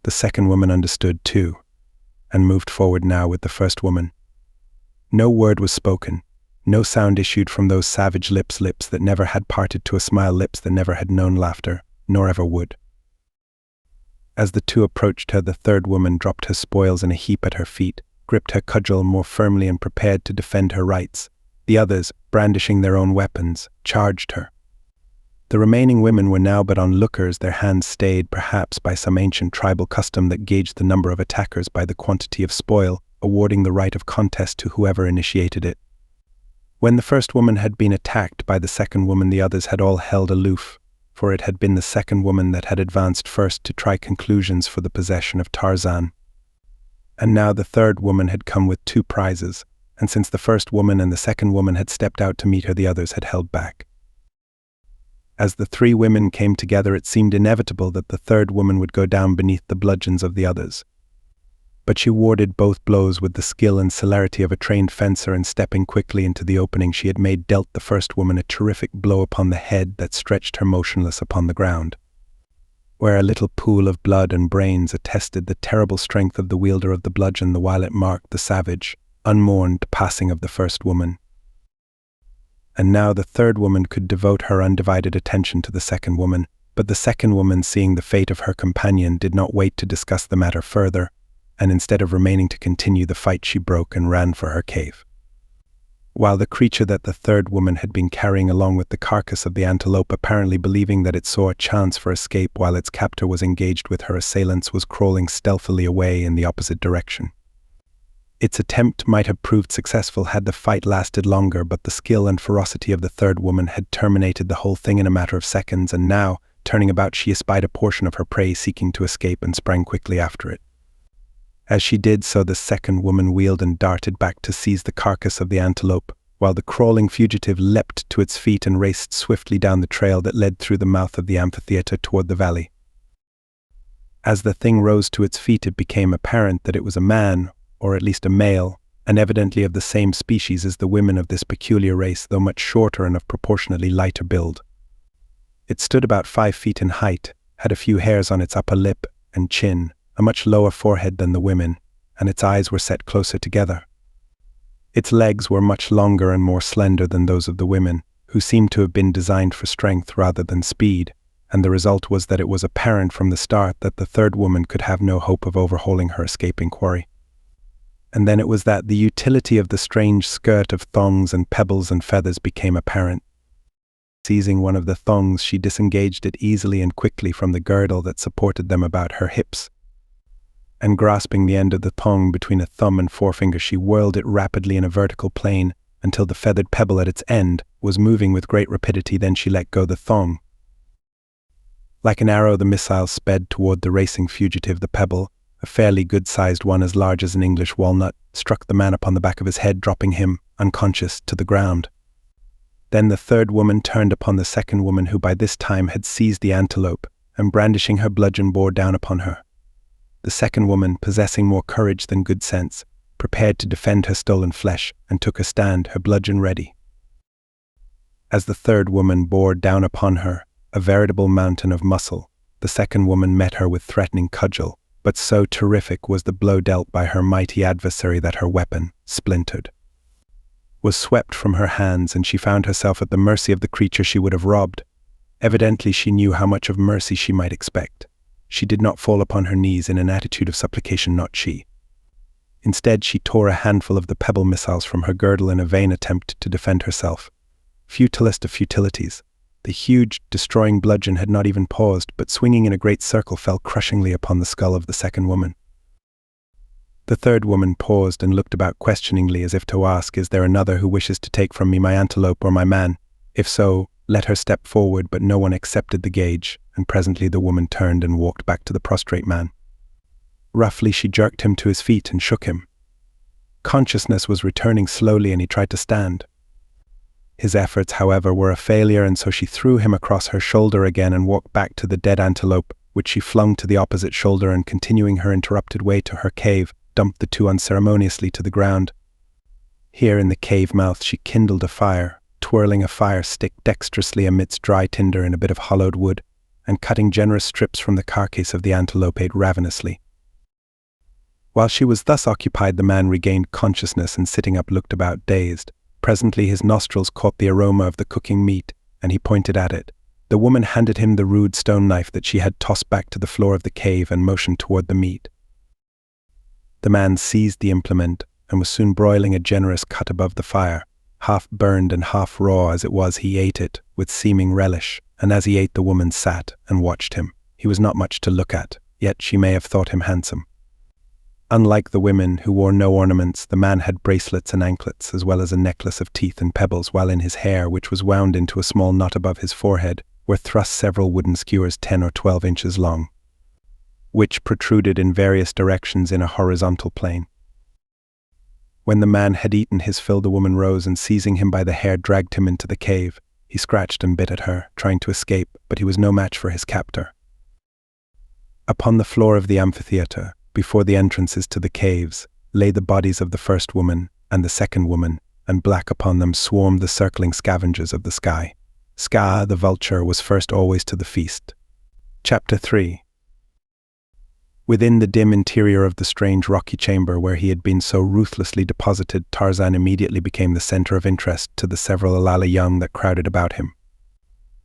The second woman understood too, and moved forward now with the first woman. No word was spoken. No sound issued from those savage lips that never had parted to a smile, lips that never had known laughter, nor ever would. As the two approached her, the third woman dropped her spoils in a heap at her feet, gripped her cudgel more firmly and prepared to defend her rights. The others, brandishing their own weapons, charged her. The remaining women were now but onlookers, their hands stayed perhaps by some ancient tribal custom that gauged the number of attackers by the quantity of spoil, awarding the right of contest to whoever initiated it. When the first woman had been attacked by the second woman, the others had all held aloof, for it had been the second woman that had advanced first to try conclusions for the possession of Tarzan. And now the third woman had come with 2 prizes, and since the first woman and the second woman had stepped out to meet her, the others had held back. As the 3 women came together, it seemed inevitable that the third woman would go down beneath the bludgeons of the others. But she warded both blows with the skill and celerity of a trained fencer, and stepping quickly into the opening she had made, dealt the first woman a terrific blow upon the head that stretched her motionless upon the ground, where a little pool of blood and brains attested the terrible strength of the wielder of the bludgeon, the while it marked the savage, unmourned passing of the first woman. And now the third woman could devote her undivided attention to the second woman, but the second woman, seeing the fate of her companion, did not wait to discuss the matter further, and instead of remaining to continue the fight, she broke and ran for her cave. While the creature that the third woman had been carrying along with the carcass of the antelope, apparently believing that it saw a chance for escape while its captor was engaged with her assailants, was crawling stealthily away in the opposite direction. Its attempt might have proved successful had the fight lasted longer, but the skill and ferocity of the third woman had terminated the whole thing in a matter of seconds, and now, turning about, she espied a portion of her prey seeking to escape and sprang quickly after it. As she did so, the second woman wheeled and darted back to seize the carcass of the antelope, while the crawling fugitive leapt to its feet and raced swiftly down the trail that led through the mouth of the amphitheater toward the valley. As the thing rose to its feet, it became apparent that it was a man, or at least a male, and evidently of the same species as the women of this peculiar race, though much shorter and of proportionately lighter build. It stood about 5 feet in height, had a few hairs on its upper lip and chin, a much lower forehead than the women, and its eyes were set closer together. Its legs were much longer and more slender than those of the women, who seemed to have been designed for strength rather than speed, and the result was that it was apparent from the start that the third woman could have no hope of overhauling her escaping quarry. And then it was that the utility of the strange skirt of thongs and pebbles and feathers became apparent. Seizing one of the thongs, she disengaged it easily and quickly from the girdle that supported them about her hips, and grasping the end of the thong between a thumb and forefinger, she whirled it rapidly in a vertical plane until the feathered pebble at its end was moving with great rapidity. Then she let go the thong. Like an arrow, the missile sped toward the racing fugitive. The pebble, a fairly good-sized one as large as an English walnut, struck the man upon the back of his head, dropping him, unconscious, to the ground. Then the third woman turned upon the second woman, who by this time had seized the antelope, and brandishing her bludgeon bore down upon her. The second woman, possessing more courage than good sense, prepared to defend her stolen flesh, and took her stand, her bludgeon ready. As the third woman bore down upon her, a veritable mountain of muscle, the second woman met her with threatening cudgel, but so terrific was the blow dealt by her mighty adversary that her weapon, splintered, was swept from her hands, and she found herself at the mercy of the creature she would have robbed. Evidently she knew how much of mercy she might expect. She did not fall upon her knees in an attitude of supplication, not she. Instead, she tore a handful of the pebble missiles from her girdle in a vain attempt to defend herself. Futilest of futilities. The huge, destroying bludgeon had not even paused, but swinging in a great circle fell crushingly upon the skull of the second woman. The third woman paused and looked about questioningly, as if to ask, "Is there another who wishes to take from me my antelope or my man? If so, let her step forward," but no one accepted the gage, and presently the woman turned and walked back to the prostrate man. Roughly she jerked him to his feet and shook him. Consciousness was returning slowly, and he tried to stand. His efforts, however, were a failure, and so she threw him across her shoulder again and walked back to the dead antelope, which she flung to the opposite shoulder, and continuing her interrupted way to her cave, dumped the 2 unceremoniously to the ground. Here in the cave mouth she kindled a fire, twirling a fire stick dexterously amidst dry tinder and a bit of hollowed wood, and cutting generous strips from the carcass of the antelope, ate ravenously. While she was thus occupied, the man regained consciousness and sitting up looked about dazed. Presently his nostrils caught the aroma of the cooking meat, and he pointed at it. The woman handed him the rude stone knife that she had tossed back to the floor of the cave and motioned toward the meat. The man seized the implement and was soon broiling a generous cut above the fire. Half burned and half raw as it was, he ate it with seeming relish, and as he ate the woman sat and watched him. He was not much to look at, yet she may have thought him handsome. Unlike the women, who wore no ornaments, the man had bracelets and anklets, as well as a necklace of teeth and pebbles, while in his hair, which was wound into a small knot above his forehead, were thrust several wooden skewers 10 or 12 inches long, which protruded in various directions in a horizontal plane. When the man had eaten his fill, the woman rose and, seizing him by the hair, dragged him into the cave. He scratched and bit at her, trying to escape, but he was no match for his captor. Upon the floor of the amphitheater, before the entrances to the caves, lay the bodies of the first woman and the second woman, and black upon them swarmed the circling scavengers of the sky. Ska, the vulture, was first always to the feast. Chapter 3. Within the dim interior of the strange rocky chamber where he had been so ruthlessly deposited, Tarzan immediately became the center of interest to the several Alala young that crowded about him.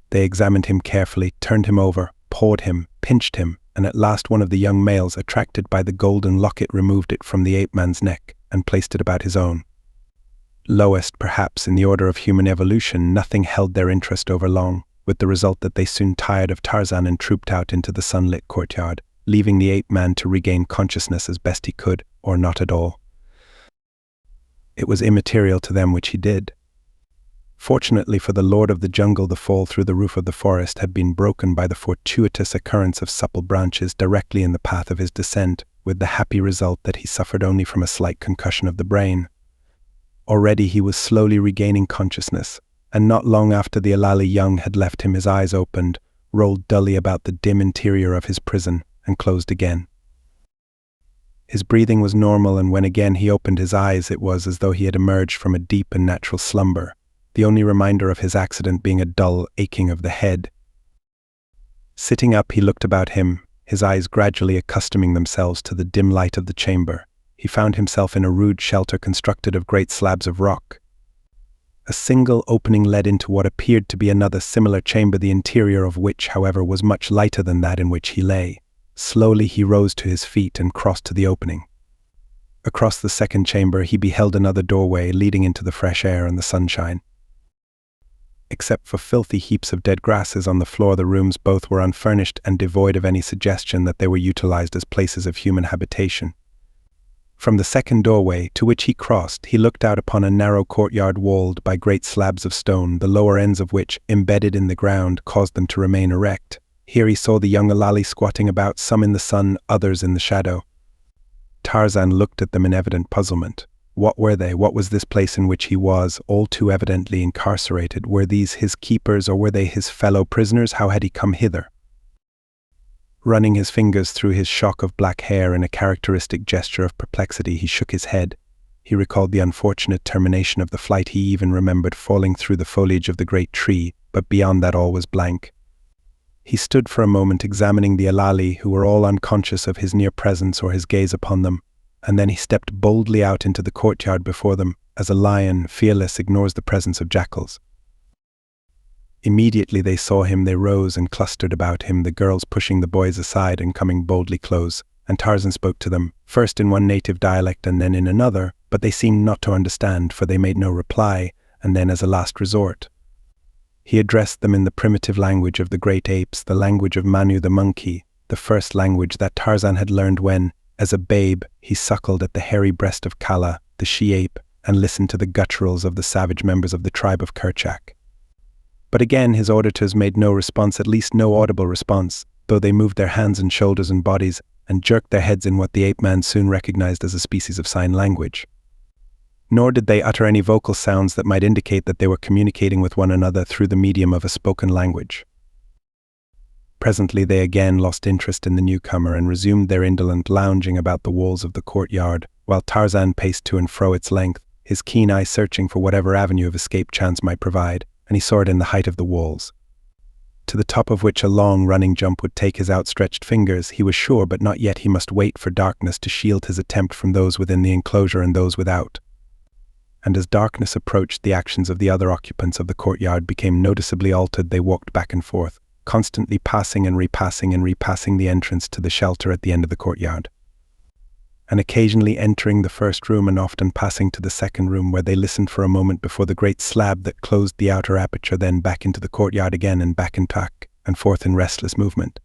They examined him carefully, turned him over, pawed him, pinched him, and at last one of the young males, attracted by the golden locket, removed it from the ape-man's neck and placed it about his own. Lowest, perhaps, in the order of human evolution, nothing held their interest over long, with the result that they soon tired of Tarzan and trooped out into the sunlit courtyard, leaving the ape-man to regain consciousness as best he could, or not at all. It was immaterial to them which he did. Fortunately for the lord of the jungle, the fall through the roof of the forest had been broken by the fortuitous occurrence of supple branches directly in the path of his descent, with the happy result that he suffered only from a slight concussion of the brain. Already he was slowly regaining consciousness, and not long after the Alali young had left him, his eyes opened, rolled dully about the dim interior of his prison, and closed again. His breathing was normal, and when again he opened his eyes, it was as though he had emerged from a deep and natural slumber, the only reminder of his accident being a dull aching of the head. Sitting up, he looked about him, his eyes gradually accustoming themselves to the dim light of the chamber. He found himself in a rude shelter constructed of great slabs of rock. A single opening led into what appeared to be another similar chamber, the interior of which, however, was much lighter than that in which he lay. Slowly he rose to his feet and crossed to the opening. Across the second chamber he beheld another doorway leading into the fresh air and the sunshine. Except for filthy heaps of dead grasses on the floor, the rooms both were unfurnished and devoid of any suggestion that they were utilized as places of human habitation. From the second doorway, to which he crossed, he looked out upon a narrow courtyard walled by great slabs of stone, the lower ends of which, embedded in the ground, caused them to remain erect. Here he saw the young Alali squatting about, some in the sun, others in the shadow. Tarzan looked at them in evident puzzlement. What were they? What was this place in which he was, all too evidently incarcerated? Were these his keepers, or were they his fellow prisoners? How had he come hither? Running his fingers through his shock of black hair in a characteristic gesture of perplexity, he shook his head. He recalled the unfortunate termination of the flight. He even remembered falling through the foliage of the great tree, but beyond that all was blank. He stood for a moment examining the Alali, who were all unconscious of his near presence or his gaze upon them, and then he stepped boldly out into the courtyard before them, as a lion, fearless, ignores the presence of jackals. Immediately they saw him, they rose and clustered about him, the girls pushing the boys aside and coming boldly close, and Tarzan spoke to them, first in one native dialect and then in another, but they seemed not to understand, for they made no reply, and then as a last resort, he addressed them in the primitive language of the great apes, the language of Manu the monkey, the first language that Tarzan had learned when, as a babe, he suckled at the hairy breast of Kala, the she-ape, and listened to the gutturals of the savage members of the tribe of Kerchak. But again his auditors made no response, at least no audible response, though they moved their hands and shoulders and bodies, and jerked their heads in what the ape-man soon recognized as a species of sign language. Nor did they utter any vocal sounds that might indicate that they were communicating with one another through the medium of a spoken language. Presently they again lost interest in the newcomer and resumed their indolent lounging about the walls of the courtyard, while Tarzan paced to and fro its length, his keen eye searching for whatever avenue of escape chance might provide, and he saw it in the height of the walls. to the top of which a long running jump would take his outstretched fingers, he was sure, but not yet. He must wait for darkness to shield his attempt from those within the enclosure and those without. And as darkness approached, the actions of the other occupants of the courtyard became noticeably altered. They walked back and forth, constantly passing and repassing the entrance to the shelter at the end of the courtyard, and occasionally entering the first room and often passing to the second room, where they listened for a moment before the great slab that closed the outer aperture, then back into the courtyard again and back and forth in restless movement.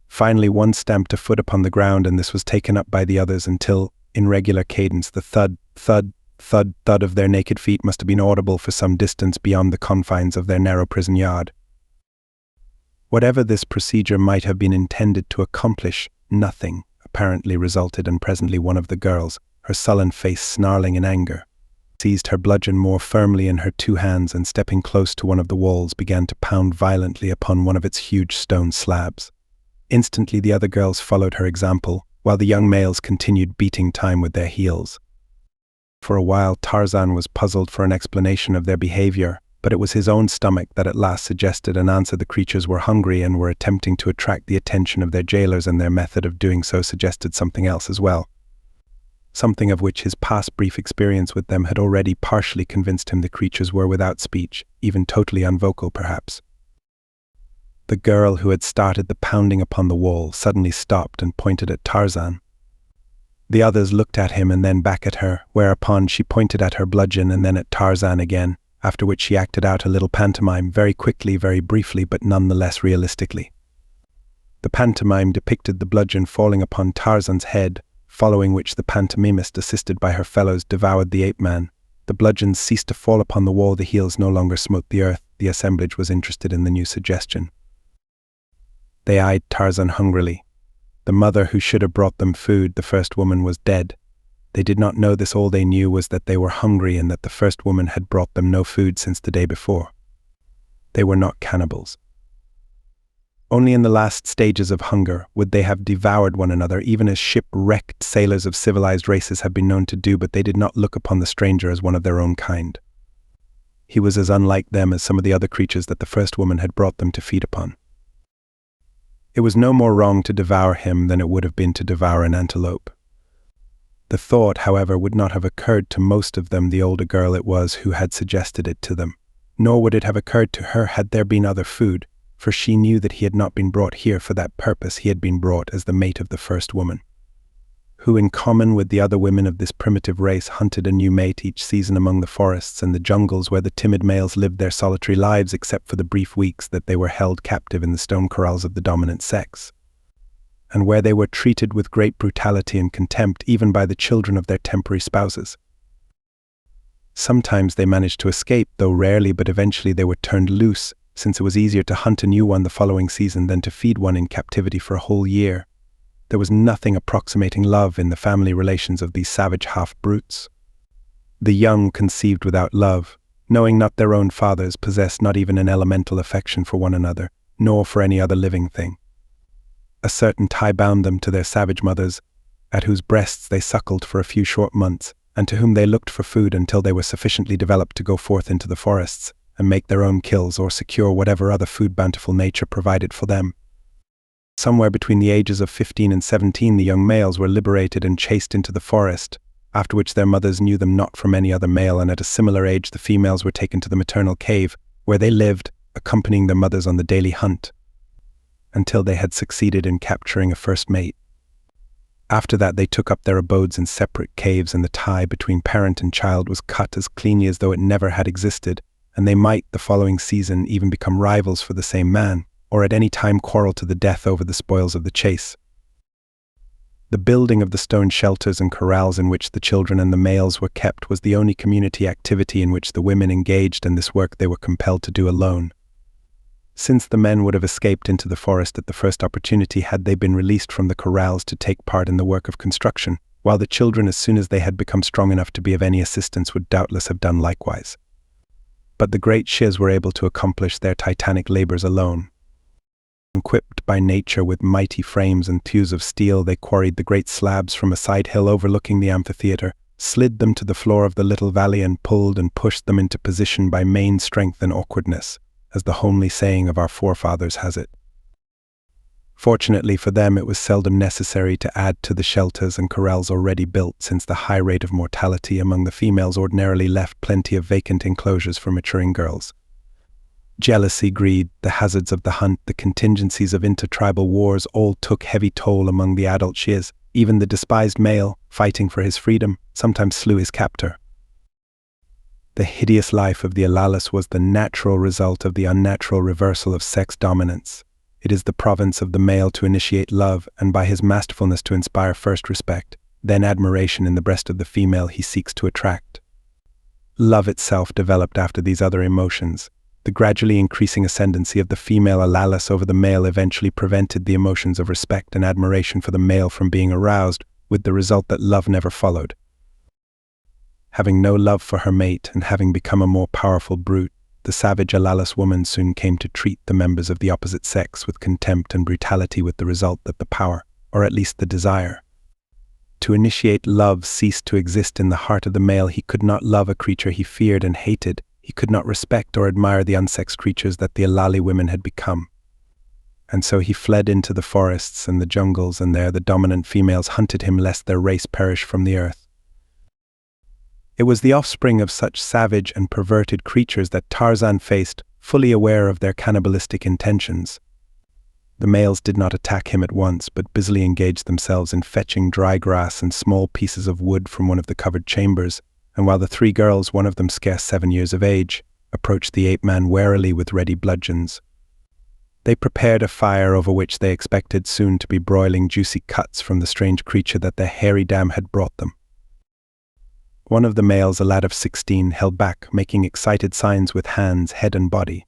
Finally, one stamped a foot upon the ground, and this was taken up by the others until, in regular cadence, the thud, thud, thud, thud of their naked feet must have been audible for some distance beyond the confines of their narrow prison yard. Whatever this procedure might have been intended to accomplish, nothing apparently resulted, and presently one of the girls, her sullen face snarling in anger, seized her bludgeon more firmly in her two hands and, stepping close to one of the walls, began to pound violently upon one of its huge stone slabs. Instantly the other girls followed her example, while the young males continued beating time with their heels. For a while Tarzan was puzzled for an explanation of their behavior, but it was his own stomach that at last suggested an answer. The creatures were hungry and were attempting to attract the attention of their jailers, and their method of doing so suggested something else as well, something of which his past brief experience with them had already partially convinced him. The creatures were without speech, even totally unvocal perhaps. The girl who had started the pounding upon the wall suddenly stopped and pointed at Tarzan. The others looked at him and then back at her, whereupon she pointed at her bludgeon and then at Tarzan again, after which she acted out a little pantomime, very quickly, very briefly, but none the less realistically. The pantomime depicted the bludgeon falling upon Tarzan's head, following which the pantomimist, assisted by her fellows, devoured the ape-man. The bludgeons ceased to fall upon the wall, the heels no longer smote the earth. The assemblage was interested in the new suggestion. They eyed Tarzan hungrily. The mother who should have brought them food, the first woman, was dead. They did not know this. All they knew was that they were hungry and that the first woman had brought them no food since the day before. They were not cannibals. Only in the last stages of hunger would they have devoured one another, even as shipwrecked sailors of civilized races have been known to do, but they did not look upon the stranger as one of their own kind. He was as unlike them as some of the other creatures that the first woman had brought them to feed upon. It was no more wrong to devour him than it would have been to devour an antelope. The thought, however, would not have occurred to most of them. The older girl it was who had suggested it to them, nor would it have occurred to her had there been other food, for she knew that he had not been brought here for that purpose. He had been brought as the mate of the first woman, who, in common with the other women of this primitive race, hunted a new mate each season among the forests and the jungles where the timid males lived their solitary lives, except for the brief weeks that they were held captive in the stone corrals of the dominant sex, and where they were treated with great brutality and contempt even by the children of their temporary spouses. Sometimes they managed to escape, though rarely, but eventually they were turned loose, since it was easier to hunt a new one the following season than to feed one in captivity for a whole year. There was nothing approximating love in the family relations of these savage half-brutes. The young, conceived without love, knowing not their own fathers, possessed not even an elemental affection for one another, nor for any other living thing. A certain tie bound them to their savage mothers, at whose breasts they suckled for a few short months, and to whom they looked for food until they were sufficiently developed to go forth into the forests and make their own kills or secure whatever other food bountiful nature provided for them. Somewhere between the ages of 15 and 17, the young males were liberated and chased into the forest, after which their mothers knew them not from any other male, and at a similar age the females were taken to the maternal cave, where they lived, accompanying their mothers on the daily hunt, until they had succeeded in capturing a first mate. After that they took up their abodes in separate caves, and the tie between parent and child was cut as cleanly as though it never had existed, and they might, the following season, even become rivals for the same man, or at any time quarrel to the death over the spoils of the chase. The building of the stone shelters and corrals in which the children and the males were kept was the only community activity in which the women engaged, and this work they were compelled to do alone. Since the men would have escaped into the forest at the first opportunity had they been released from the corrals to take part in the work of construction, while the children, as soon as they had become strong enough to be of any assistance, would doubtless have done likewise. But the great shiz were able to accomplish their titanic labors alone. Equipped by nature with mighty frames and thews of steel, they quarried the great slabs from a side hill overlooking the amphitheater, slid them to the floor of the little valley, and pulled and pushed them into position by main strength and awkwardness, as the homely saying of our forefathers has it. Fortunately for them, it was seldom necessary to add to the shelters and corrals already built, since the high rate of mortality among the females ordinarily left plenty of vacant enclosures for maturing girls. Jealousy, greed, the hazards of the hunt, the contingencies of intertribal wars all took heavy toll among the adult Shias. Even the despised male, fighting for his freedom, sometimes slew his captor. The hideous life of the Alalis was the natural result of the unnatural reversal of sex dominance. It is the province of the male to initiate love, and by his masterfulness to inspire first respect, then admiration in the breast of the female he seeks to attract. Love itself developed after these other emotions. The gradually increasing ascendancy of the female Alalis over the male eventually prevented the emotions of respect and admiration for the male from being aroused, with the result that love never followed. Having no love for her mate and having become a more powerful brute, the savage Alalis woman soon came to treat the members of the opposite sex with contempt and brutality, with the result that the power, or at least the desire, to initiate love ceased to exist in the heart of the male. He could not love a creature he feared and hated. He could not respect or admire the unsexed creatures that the Alali women had become. And so he fled into the forests and the jungles, and there the dominant females hunted him lest their race perish from the earth. It was the offspring of such savage and perverted creatures that Tarzan faced, fully aware of their cannibalistic intentions. The males did not attack him at once, but busily engaged themselves in fetching dry grass and small pieces of wood from one of the covered chambers, and while the three girls, one of them scarce 7 years of age, approached the ape-man warily with ready bludgeons. They prepared a fire over which they expected soon to be broiling juicy cuts from the strange creature that their hairy dam had brought them. One of the males, a lad of 16, held back, making excited signs with hands, head and body.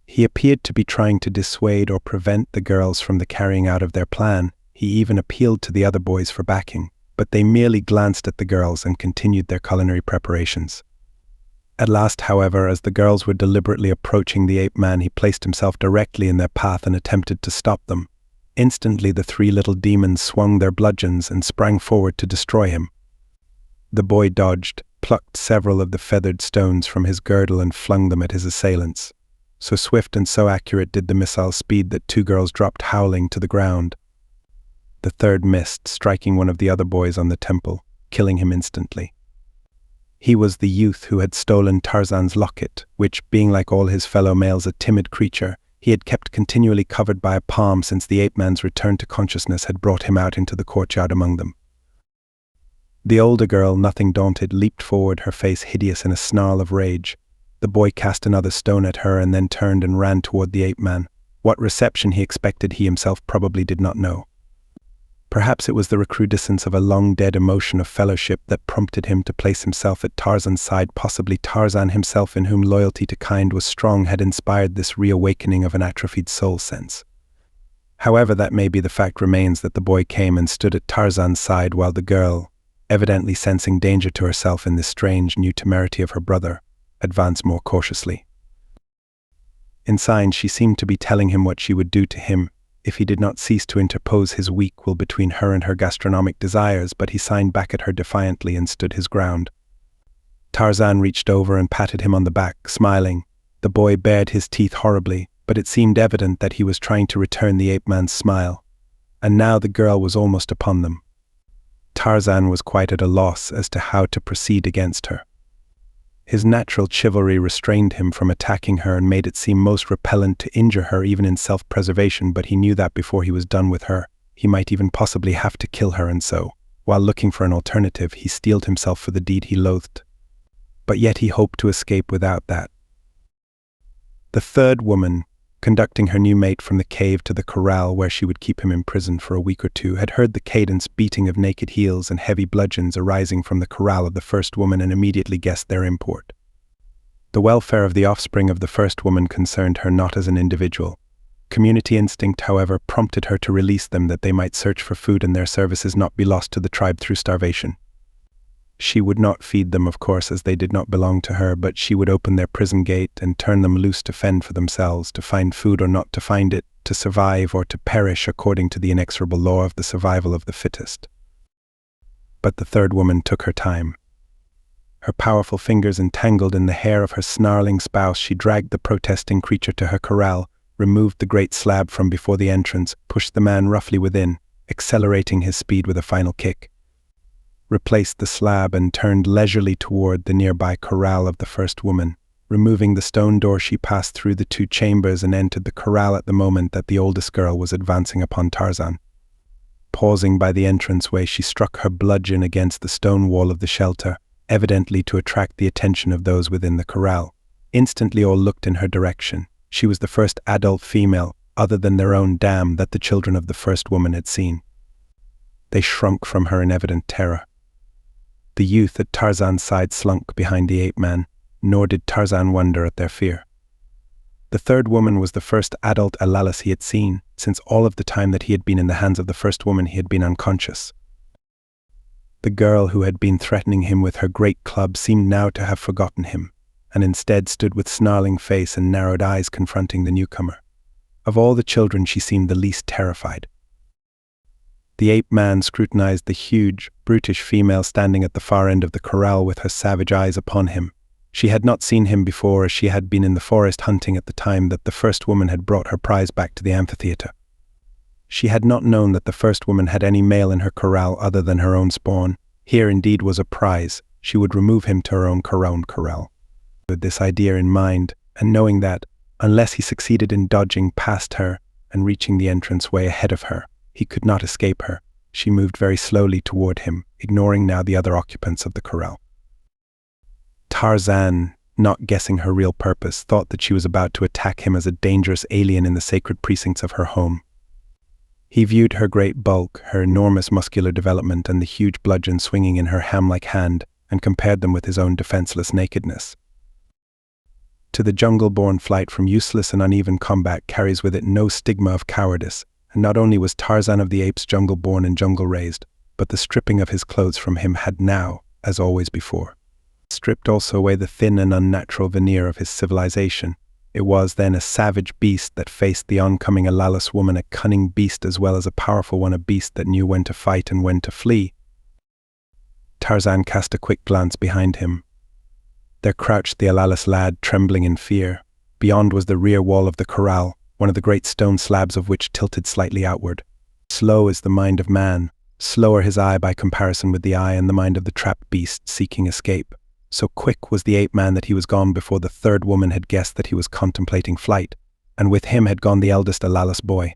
He appeared to be trying to dissuade or prevent the girls from the carrying out of their plan. He even appealed to the other boys for backing, but they merely glanced at the girls and continued their culinary preparations. At last, however, as the girls were deliberately approaching the ape-man, he placed himself directly in their path and attempted to stop them. Instantly, the three little demons swung their bludgeons and sprang forward to destroy him. The boy dodged, plucked several of the feathered stones from his girdle and flung them at his assailants. So swift and so accurate did the missile speed that 2 girls dropped howling to the ground. The third missed, striking one of the other boys on the temple, killing him instantly. He was the youth who had stolen Tarzan's locket, which, being like all his fellow males a timid creature, he had kept continually covered by a palm since the ape-man's return to consciousness had brought him out into the courtyard among them. The older girl, nothing daunted, leaped forward, her face hideous in a snarl of rage. The boy cast another stone at her and then turned and ran toward the ape-man. What reception he expected he himself probably did not know. Perhaps it was the recrudescence of a long-dead emotion of fellowship that prompted him to place himself at Tarzan's side. Possibly Tarzan himself, in whom loyalty to kind was strong, had inspired this reawakening of an atrophied soul sense. However that may be, the fact remains that the boy came and stood at Tarzan's side while the girl, evidently sensing danger to herself in this strange new temerity of her brother, advanced more cautiously. In sign, she seemed to be telling him what she would do to him if he did not cease to interpose his weak will between her and her gastronomic desires, but he signed back at her defiantly and stood his ground. Tarzan reached over and patted him on the back, smiling. The boy bared his teeth horribly, but it seemed evident that he was trying to return the ape-man's smile. And now the girl was almost upon them. Tarzan was quite at a loss as to how to proceed against her. His natural chivalry restrained him from attacking her and made it seem most repellent to injure her even in self-preservation, but he knew that before he was done with her, he might even possibly have to kill her, and so, while looking for an alternative, he steeled himself for the deed he loathed. But yet he hoped to escape without that. The third woman, conducting her new mate from the cave to the corral where she would keep him imprisoned for a week or 2, had heard the cadence beating of naked heels and heavy bludgeons arising from the corral of the first woman and immediately guessed their import. The welfare of the offspring of the first woman concerned her not as an individual. Community instinct, however, prompted her to release them that they might search for food and their services not be lost to the tribe through starvation. She would not feed them, of course, as they did not belong to her, but she would open their prison gate and turn them loose to fend for themselves, to find food or not to find it, to survive or to perish according to the inexorable law of the survival of the fittest. But the third woman took her time. Her powerful fingers entangled in the hair of her snarling spouse, she dragged the protesting creature to her corral, removed the great slab from before the entrance, pushed the man roughly within, accelerating his speed with a final kick, replaced the slab and turned leisurely toward the nearby corral of the first woman. Removing the stone door, she passed through the 2 chambers and entered the corral at the moment that the oldest girl was advancing upon Tarzan. Pausing by the entranceway, she struck her bludgeon against the stone wall of the shelter, evidently to attract the attention of those within the corral. Instantly all looked in her direction. She was the first adult female, other than their own dam, that the children of the first woman had seen. They shrunk from her in evident terror. The youth at Tarzan's side slunk behind the ape-man, nor did Tarzan wonder at their fear. The third woman was the first adult Alalis he had seen, since all of the time that he had been in the hands of the first woman he had been unconscious. The girl who had been threatening him with her great club seemed now to have forgotten him, and instead stood with snarling face and narrowed eyes confronting the newcomer. Of all the children, she seemed the least terrified. The ape-man scrutinized the huge, brutish female standing at the far end of the corral with her savage eyes upon him. She had not seen him before, as she had been in the forest hunting at the time that the first woman had brought her prize back to the amphitheater. She had not known that the first woman had any male in her corral other than her own spawn. Here indeed was a prize. She would remove him to her own corral. With this idea in mind, and knowing that, unless he succeeded in dodging past her and reaching the entranceway ahead of her, he could not escape her, she moved very slowly toward him, ignoring now the other occupants of the corral. Tarzan, not guessing her real purpose, thought that she was about to attack him as a dangerous alien in the sacred precincts of her home. He viewed her great bulk, her enormous muscular development, and the huge bludgeon swinging in her ham-like hand, and compared them with his own defenseless nakedness. To the jungle-born, flight from useless and uneven combat carries with it no stigma of cowardice, and not only was Tarzan of the Apes jungle-born and jungle-raised, but the stripping of his clothes from him had now, as always before, stripped also away the thin and unnatural veneer of his civilization. It was then a savage beast that faced the oncoming Alalis woman, a cunning beast as well as a powerful one, a beast that knew when to fight and when to flee. Tarzan cast a quick glance behind him. There crouched the Alalis lad, trembling in fear. Beyond was the rear wall of the corral, one of the great stone slabs of which tilted slightly outward. Slow is the mind of man, slower his eye by comparison with the eye and the mind of the trapped beast seeking escape. So quick was the ape-man that he was gone before the third woman had guessed that he was contemplating flight, and with him had gone the eldest Alalis boy.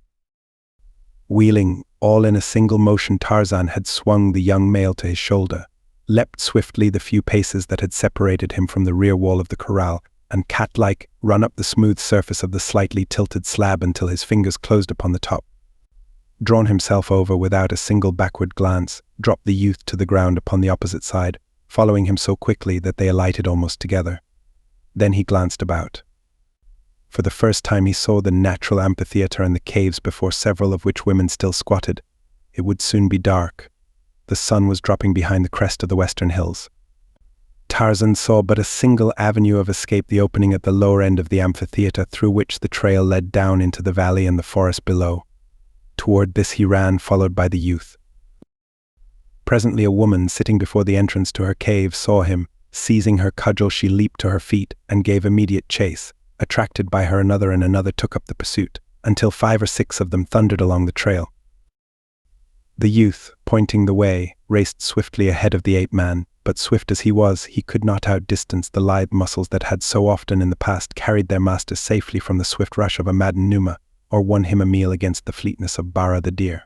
Wheeling, all in a single motion, Tarzan had swung the young male to his shoulder, leapt swiftly the few paces that had separated him from the rear wall of the corral, and cat-like run up the smooth surface of the slightly tilted slab until his fingers closed upon the top. Drawn himself over without a single backward glance, dropped the youth to the ground upon the opposite side, following him so quickly that they alighted almost together. Then he glanced about. For the first time he saw the natural amphitheater and the caves before several of which women still squatted. It would soon be dark. The sun was dropping behind the crest of the western hills. Tarzan saw but a single avenue of escape, the opening at the lower end of the amphitheater through which the trail led down into the valley and the forest below. Toward this he ran, followed by the youth. Presently a woman sitting before the entrance to her cave saw him. Seizing her cudgel, she leaped to her feet and gave immediate chase. Attracted by her, another and another took up the pursuit, until 5 or 6 of them thundered along the trail. The youth, pointing the way, raced swiftly ahead of the ape-man, but swift as he was, he could not outdistance the lithe muscles that had so often in the past carried their master safely from the swift rush of a maddened Numa, or won him a meal against the fleetness of Bara the deer.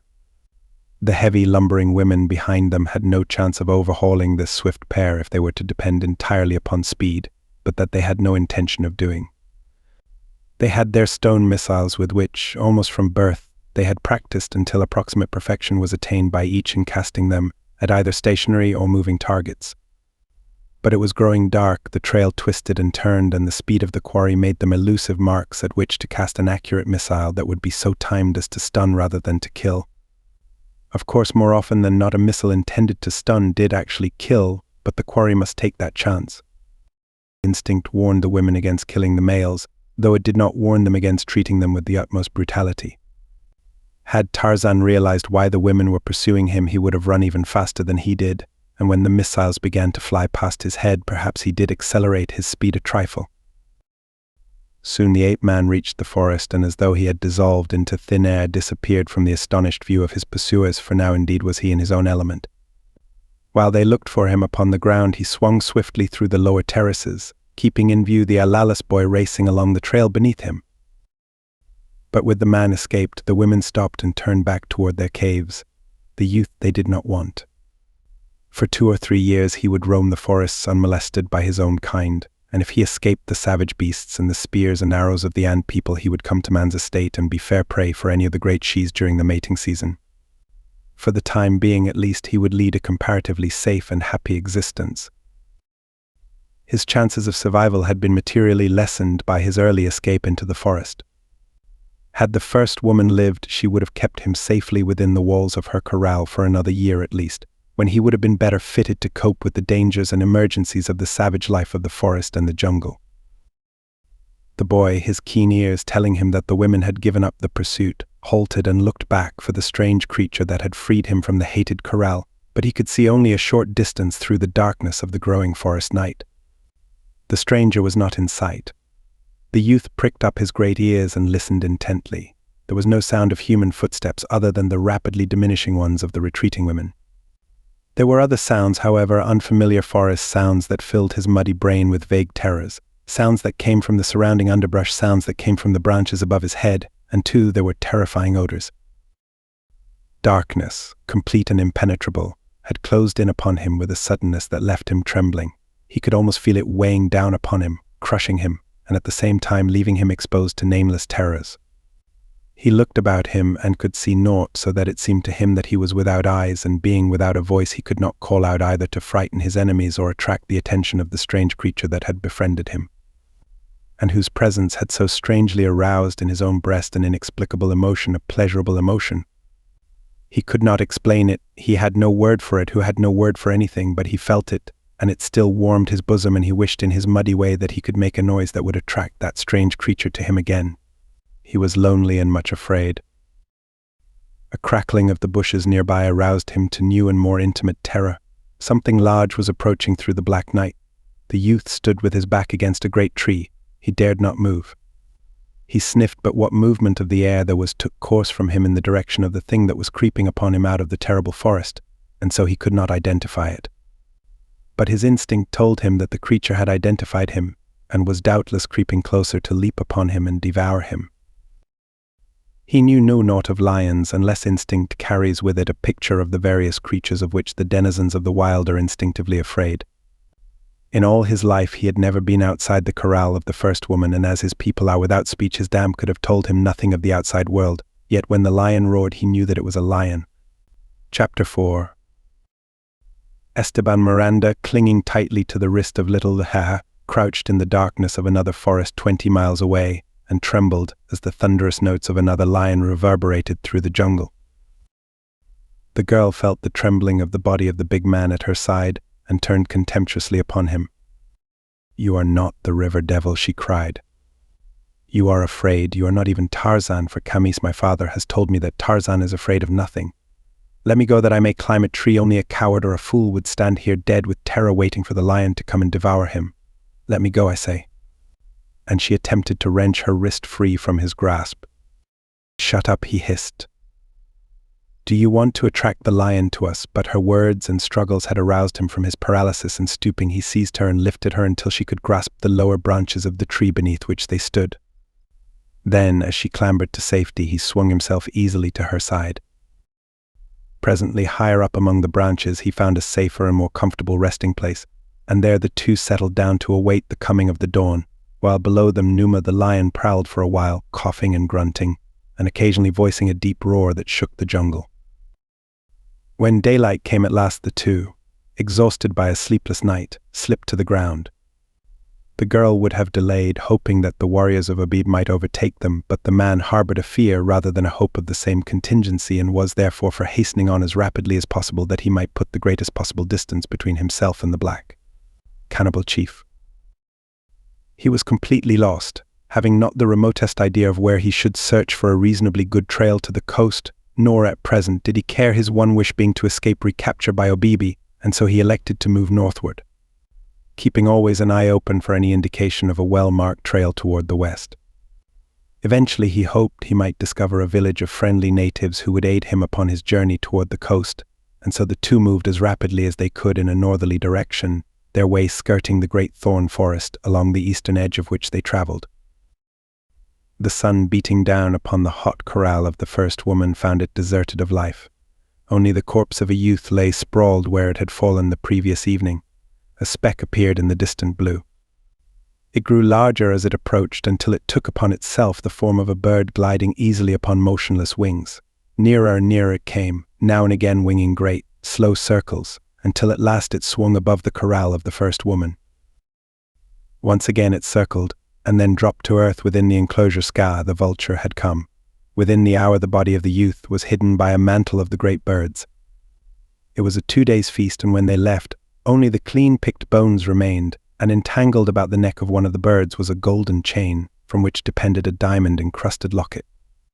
The heavy, lumbering women behind them had no chance of overhauling this swift pair if they were to depend entirely upon speed, but that they had no intention of doing. They had their stone missiles with which, almost from birth, they had practiced until approximate perfection was attained by each in casting them at either stationary or moving targets. But it was growing dark, the trail twisted and turned, and the speed of the quarry made them elusive marks at which to cast an accurate missile that would be so timed as to stun rather than to kill. Of course, more often than not, a missile intended to stun did actually kill, but the quarry must take that chance. Instinct warned the women against killing the males, though it did not warn them against treating them with the utmost brutality. Had Tarzan realized why the women were pursuing him, he would have run even faster than he did, and when the missiles began to fly past his head, perhaps he did accelerate his speed a trifle. Soon the ape-man reached the forest, and as though he had dissolved into thin air, disappeared from the astonished view of his pursuers, for now indeed was he in his own element. While they looked for him upon the ground, he swung swiftly through the lower terraces, keeping in view the Alalis boy racing along the trail beneath him. But with the man escaped, the women stopped and turned back toward their caves. The youth they did not want. For 2 or 3 years he would roam the forests unmolested by his own kind, and if he escaped the savage beasts and the spears and arrows of the ant people, he would come to man's estate and be fair prey for any of the great shes during the mating season. For the time being, at least, he would lead a comparatively safe and happy existence. His chances of survival had been materially lessened by his early escape into the forest. Had the first woman lived, she would have kept him safely within the walls of her corral for another year at least, when he would have been better fitted to cope with the dangers and emergencies of the savage life of the forest and the jungle. The boy, his keen ears telling him that the women had given up the pursuit, halted and looked back for the strange creature that had freed him from the hated corral, but he could see only a short distance through the darkness of the growing forest night. The stranger was not in sight. The youth pricked up his great ears and listened intently. There was no sound of human footsteps other than the rapidly diminishing ones of the retreating women. There were other sounds, however, unfamiliar forest sounds that filled his muddy brain with vague terrors, sounds that came from the surrounding underbrush, sounds that came from the branches above his head, and too there were terrifying odors. Darkness, complete and impenetrable, had closed in upon him with a suddenness that left him trembling. He could almost feel it weighing down upon him, crushing him, and at the same time leaving him exposed to nameless terrors. He looked about him and could see naught, so that it seemed to him that he was without eyes, and being without a voice he could not call out either to frighten his enemies or attract the attention of the strange creature that had befriended him, and whose presence had so strangely aroused in his own breast an inexplicable emotion, a pleasurable emotion. He could not explain it, he had no word for it, who had no word for anything, but he felt it, and it still warmed his bosom, and he wished in his muddy way that he could make a noise that would attract that strange creature to him again. He was lonely and much afraid. A crackling of the bushes nearby aroused him to new and more intimate terror. Something large was approaching through the black night. The youth stood with his back against a great tree. He dared not move. He sniffed, but what movement of the air there was took course from him in the direction of the thing that was creeping upon him out of the terrible forest, and so he could not identify it. But his instinct told him that the creature had identified him, and was doubtless creeping closer to leap upon him and devour him. He knew naught of lions, unless instinct carries with it a picture of the various creatures of which the denizens of the wild are instinctively afraid. In all his life he had never been outside the corral of the first woman, and as his people are without speech, his dam could have told him nothing of the outside world, yet when the lion roared he knew that it was a lion. Chapter 4. Esteban Miranda, clinging tightly to the wrist of little Leha, crouched in the darkness of another forest 20 miles away, and trembled as the thunderous notes of another lion reverberated through the jungle. The girl felt the trembling of the body of the big man at her side, and turned contemptuously upon him. "You are not the river devil," she cried. "You are afraid. You are not even Tarzan, for Camis, my father, has told me that Tarzan is afraid of nothing. Let me go that I may climb a tree. Only a coward or a fool would stand here dead with terror, waiting for the lion to come and devour him. Let me go, I say." And she attempted to wrench her wrist free from his grasp. "Shut up," he hissed. "Do you want to attract the lion to us?" But her words and struggles had aroused him from his paralysis, and stooping he seized her and lifted her until she could grasp the lower branches of the tree beneath which they stood. Then, as she clambered to safety, he swung himself easily to her side. Presently, higher up among the branches, he found a safer and more comfortable resting place, and there the two settled down to await the coming of the dawn, while below them Numa the lion prowled for a while, coughing and grunting, and occasionally voicing a deep roar that shook the jungle. When daylight came at last, the two, exhausted by a sleepless night, slipped to the ground. The girl would have delayed, hoping that the warriors of Abib might overtake them, but the man harbored a fear rather than a hope of the same contingency, and was therefore for hastening on as rapidly as possible, that he might put the greatest possible distance between himself and the black cannibal chief. He was completely lost, having not the remotest idea of where he should search for a reasonably good trail to the coast, nor at present did he care, his one wish being to escape recapture by Obibi, and so he elected to move northward, keeping always an eye open for any indication of a well-marked trail toward the west. Eventually he hoped he might discover a village of friendly natives who would aid him upon his journey toward the coast, and so the two moved as rapidly as they could in a northerly direction, their way skirting the great thorn forest along the eastern edge of which they traveled. The sun beating down upon the hot corral of the first woman found it deserted of life. Only the corpse of a youth lay sprawled where it had fallen the previous evening. A speck appeared in the distant blue. It grew larger as it approached until it took upon itself the form of a bird gliding easily upon motionless wings. Nearer and nearer it came, now and again winging great, slow circles, until at last it swung above the corral of the first woman. Once again it circled, and then dropped to earth within the enclosure sky. The vulture had come. Within the hour the body of the youth was hidden by a mantle of the great birds. It was a 2 days' feast, and when they left, only the clean-picked bones remained, and entangled about the neck of one of the birds was a golden chain, from which depended a diamond-encrusted locket.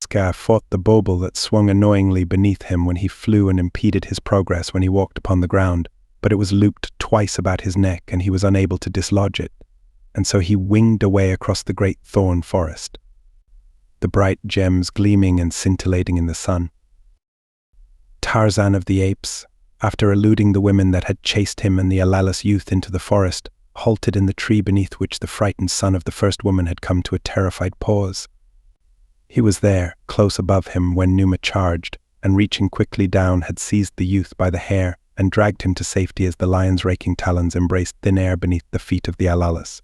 Edgar fought the bauble that swung annoyingly beneath him when he flew and impeded his progress when he walked upon the ground, but it was looped twice about his neck and he was unable to dislodge it, and so he winged away across the great thorn forest, the bright gems gleaming and scintillating in the sun. Tarzan of the apes, after eluding the women that had chased him and the allaless youth into the forest, halted in the tree beneath which the frightened son of the first woman had come to a terrified pause. He was there, close above him, when Numa charged, and reaching quickly down had seized the youth by the hair and dragged him to safety as the lion's raking talons embraced thin air beneath the feet of the allaless.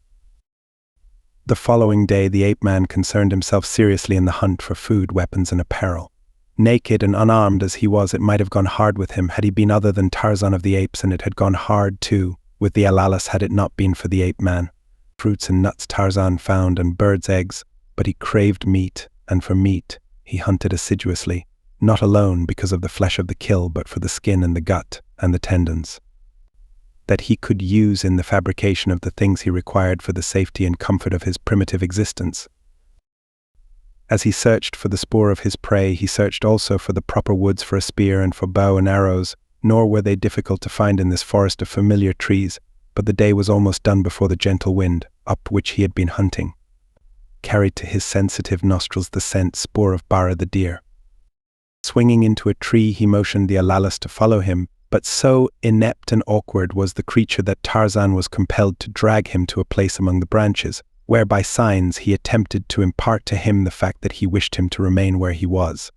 The following day the ape-man concerned himself seriously in the hunt for food, weapons, and apparel. Naked and unarmed as he was, it might have gone hard with him had he been other than Tarzan of the apes, and it had gone hard, too, with the allaless had it not been for the ape-man. Fruits and nuts Tarzan found, and birds' eggs, but he craved meat, and for meat he hunted assiduously, not alone because of the flesh of the kill, but for the skin and the gut and the tendons, that he could use in the fabrication of the things he required for the safety and comfort of his primitive existence. As he searched for the spoor of his prey, he searched also for the proper woods for a spear and for bow and arrows, nor were they difficult to find in this forest of familiar trees, but the day was almost done before the gentle wind, up which he had been hunting, carried to his sensitive nostrils the scent spoor of Bara the deer. Swinging into a tree, he motioned the allaless to follow him, but so inept and awkward was the creature that Tarzan was compelled to drag him to a place among the branches, where by signs he attempted to impart to him the fact that he wished him to remain where he was,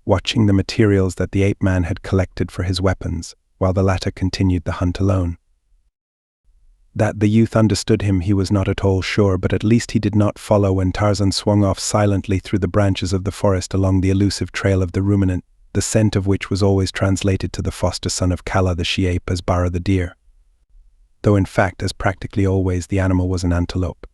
watching the materials that the ape-man had collected for his weapons, while the latter continued the hunt alone. That the youth understood him he was not at all sure, but at least he did not follow when Tarzan swung off silently through the branches of the forest along the elusive trail of the ruminant, the scent of which was always translated to the foster son of Kala the she-ape as Bara the deer, though in fact, as practically always, the animal was an antelope.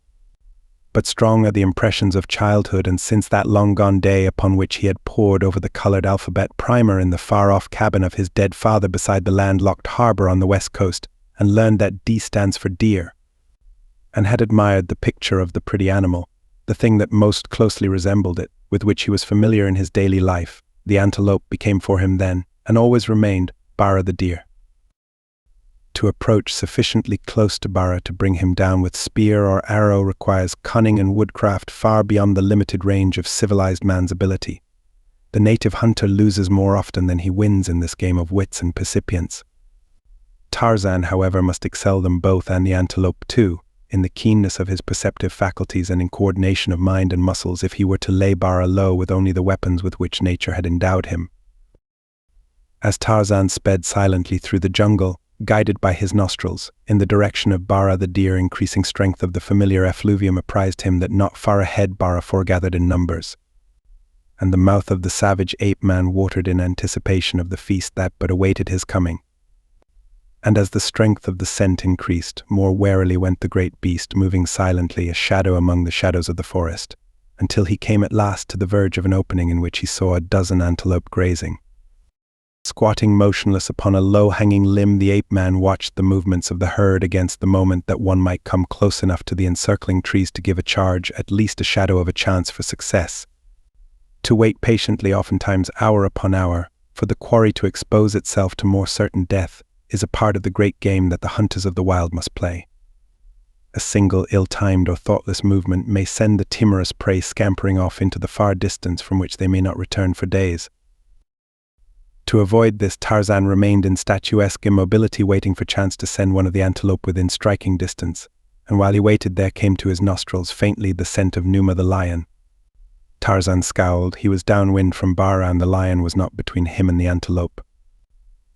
But strong are the impressions of childhood, and since that long-gone day upon which he had pored over the colored alphabet primer in the far-off cabin of his dead father beside the landlocked harbor on the west coast, and learned that D stands for deer, and had admired the picture of the pretty animal, the thing that most closely resembled it, with which he was familiar in his daily life, the antelope became for him then, and always remained, Bara the deer. To approach sufficiently close to Bara to bring him down with spear or arrow requires cunning and woodcraft far beyond the limited range of civilized man's ability. The native hunter loses more often than he wins in this game of wits and percipience. Tarzan, however, must excel them both, and the antelope too, in the keenness of his perceptive faculties and in coordination of mind and muscles, if he were to lay Bara low with only the weapons with which nature had endowed him. As Tarzan sped silently through the jungle, guided by his nostrils, in the direction of Bara the deer, increasing strength of the familiar effluvium apprised him that not far ahead Bara foregathered in numbers, and the mouth of the savage ape-man watered in anticipation of the feast that but awaited his coming. And as the strength of the scent increased, more warily went the great beast, moving silently, a shadow among the shadows of the forest, until he came at last to the verge of an opening in which he saw a dozen antelope grazing. Squatting motionless upon a low-hanging limb, the ape-man watched the movements of the herd against the moment that one might come close enough to the encircling trees to give a charge, at least a shadow of a chance for success. To wait patiently, oftentimes hour upon hour, for the quarry to expose itself to more certain death, is a part of the great game that the hunters of the wild must play. A single ill-timed or thoughtless movement may send the timorous prey scampering off into the far distance from which they may not return for days. To avoid this, Tarzan remained in statuesque immobility, waiting for chance to send one of the antelope within striking distance, and while he waited there came to his nostrils faintly the scent of Numa the lion. Tarzan scowled. He was downwind from Bara, and the lion was not between him and the antelope.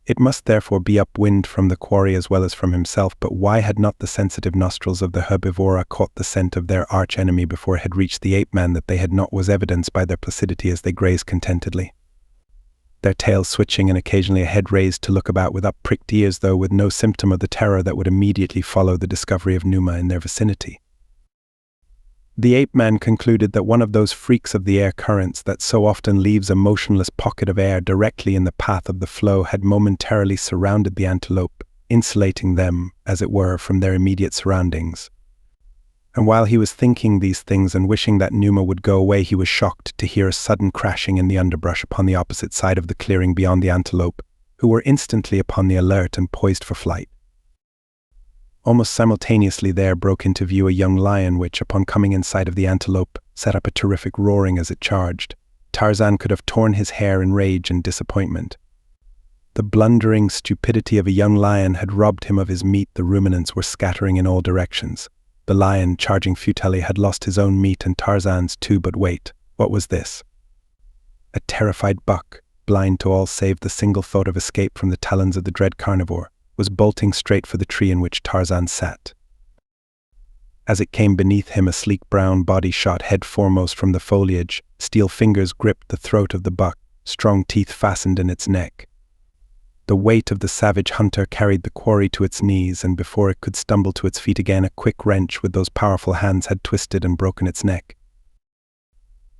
It must therefore be upwind from the quarry as well as from himself, but why had not the sensitive nostrils of the herbivora caught the scent of their arch-enemy before it had reached the ape-man? That they had not was evidenced by their placidity as they grazed contentedly, their tails switching and occasionally a head raised to look about with up-pricked ears, though with no symptom of the terror that would immediately follow the discovery of Numa in their vicinity. The ape-man concluded that one of those freaks of the air currents that so often leaves a motionless pocket of air directly in the path of the flow had momentarily surrounded the antelope, insulating them, as it were, from their immediate surroundings. And while he was thinking these things and wishing that Numa would go away, he was shocked to hear a sudden crashing in the underbrush upon the opposite side of the clearing beyond the antelope, who were instantly upon the alert and poised for flight. Almost simultaneously there broke into view a young lion which, upon coming in sight of the antelope, set up a terrific roaring as it charged. Tarzan could have torn his hair in rage and disappointment. The blundering stupidity of a young lion had robbed him of his meat. The ruminants were scattering in all directions. The lion, charging futilely, had lost his own meat and Tarzan's too. But wait, what was this? A terrified buck, blind to all save the single thought of escape from the talons of the dread carnivore, was bolting straight for the tree in which Tarzan sat. As it came beneath him, a sleek brown body shot head foremost from the foliage. Steel fingers gripped the throat of the buck, strong teeth fastened in its neck. The weight of the savage hunter carried the quarry to its knees, and before it could stumble to its feet again, a quick wrench with those powerful hands had twisted and broken its neck.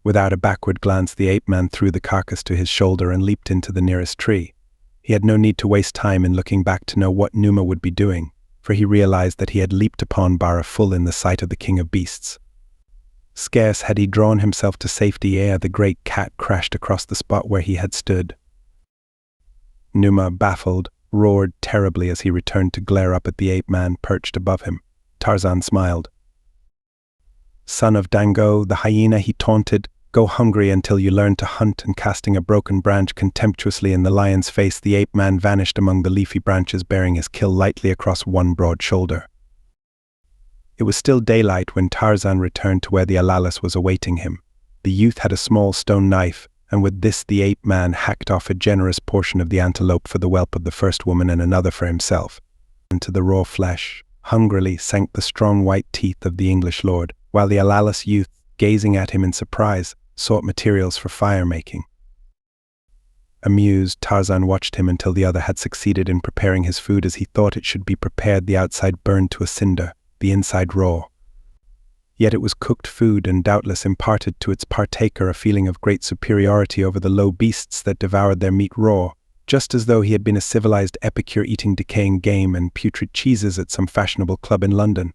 Without a backward glance, the ape-man threw the carcass to his shoulder and leaped into the nearest tree. He had no need to waste time in looking back to know what Numa would be doing, for he realized that he had leaped upon Bara full in the sight of the king of beasts. Scarce had he drawn himself to safety ere the great cat crashed across the spot where he had stood. Numa, baffled, roared terribly as he returned to glare up at the ape-man perched above him. Tarzan smiled. "Son of Dango, the hyena," he taunted, "go hungry until you learn to hunt." And casting a broken branch contemptuously in the lion's face, the ape-man vanished among the leafy branches, bearing his kill lightly across one broad shoulder. It was still daylight when Tarzan returned to where the Alalis was awaiting him. The youth had a small stone knife, and with this the ape-man hacked off a generous portion of the antelope for the whelp of the first woman and another for himself. Into the raw flesh, hungrily, sank the strong white teeth of the English lord, while the Alalis youth, gazing at him in surprise, sought materials for fire-making. Amused, Tarzan watched him until the other had succeeded in preparing his food as he thought it should be prepared, the outside burned to a cinder, the inside raw. Yet it was cooked food, and doubtless imparted to its partaker a feeling of great superiority over the low beasts that devoured their meat raw, just as though he had been a civilized epicure eating decaying game and putrid cheeses at some fashionable club in London.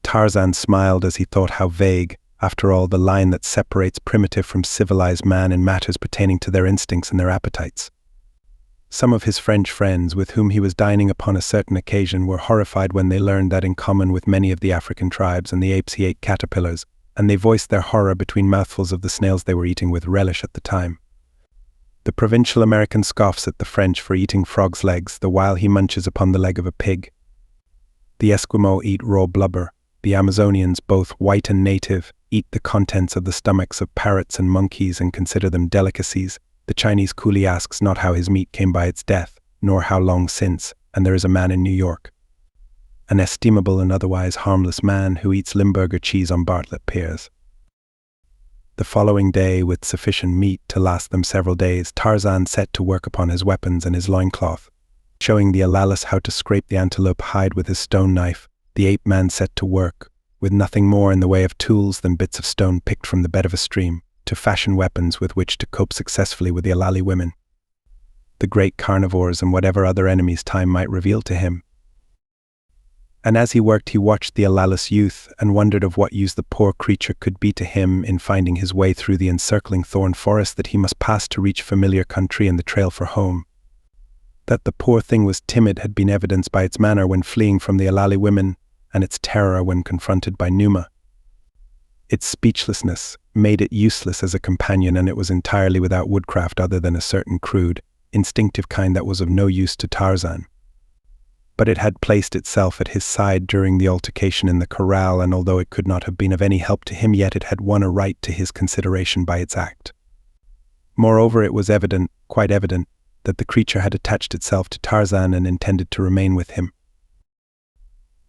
Tarzan smiled as he thought how vague, after all, the line that separates primitive from civilized man in matters pertaining to their instincts and their appetites. Some of his French friends, with whom he was dining upon a certain occasion, were horrified when they learned that in common with many of the African tribes and the apes he ate caterpillars, and they voiced their horror between mouthfuls of the snails they were eating with relish at the time. The provincial American scoffs at the French for eating frog's legs, the while he munches upon the leg of a pig. The Eskimo eat raw blubber. The Amazonians, both white and native, eat the contents of the stomachs of parrots and monkeys and consider them delicacies. The Chinese coolie asks not how his meat came by its death, nor how long since, and there is a man in New York, an estimable and otherwise harmless man, who eats Limburger cheese on Bartlett piers. The following day, with sufficient meat to last them several days, Tarzan set to work upon his weapons and his loincloth. Showing the Alalis how to scrape the antelope hide with his stone knife, the ape-man set to work, with nothing more in the way of tools than bits of stone picked from the bed of a stream, to fashion weapons with which to cope successfully with the Alali women, the great carnivores, and whatever other enemies time might reveal to him. And as he worked, he watched the Alalis youth and wondered of what use the poor creature could be to him in finding his way through the encircling thorn forest that he must pass to reach familiar country and the trail for home. That the poor thing was timid had been evidenced by its manner when fleeing from the Alali women and its terror when confronted by Numa. Its speechlessness made it useless as a companion, and it was entirely without woodcraft other than a certain crude, instinctive kind that was of no use to Tarzan. But it had placed itself at his side during the altercation in the corral, and although it could not have been of any help to him, yet it had won a right to his consideration by its act. Moreover, it was evident, quite evident, that the creature had attached itself to Tarzan and intended to remain with him.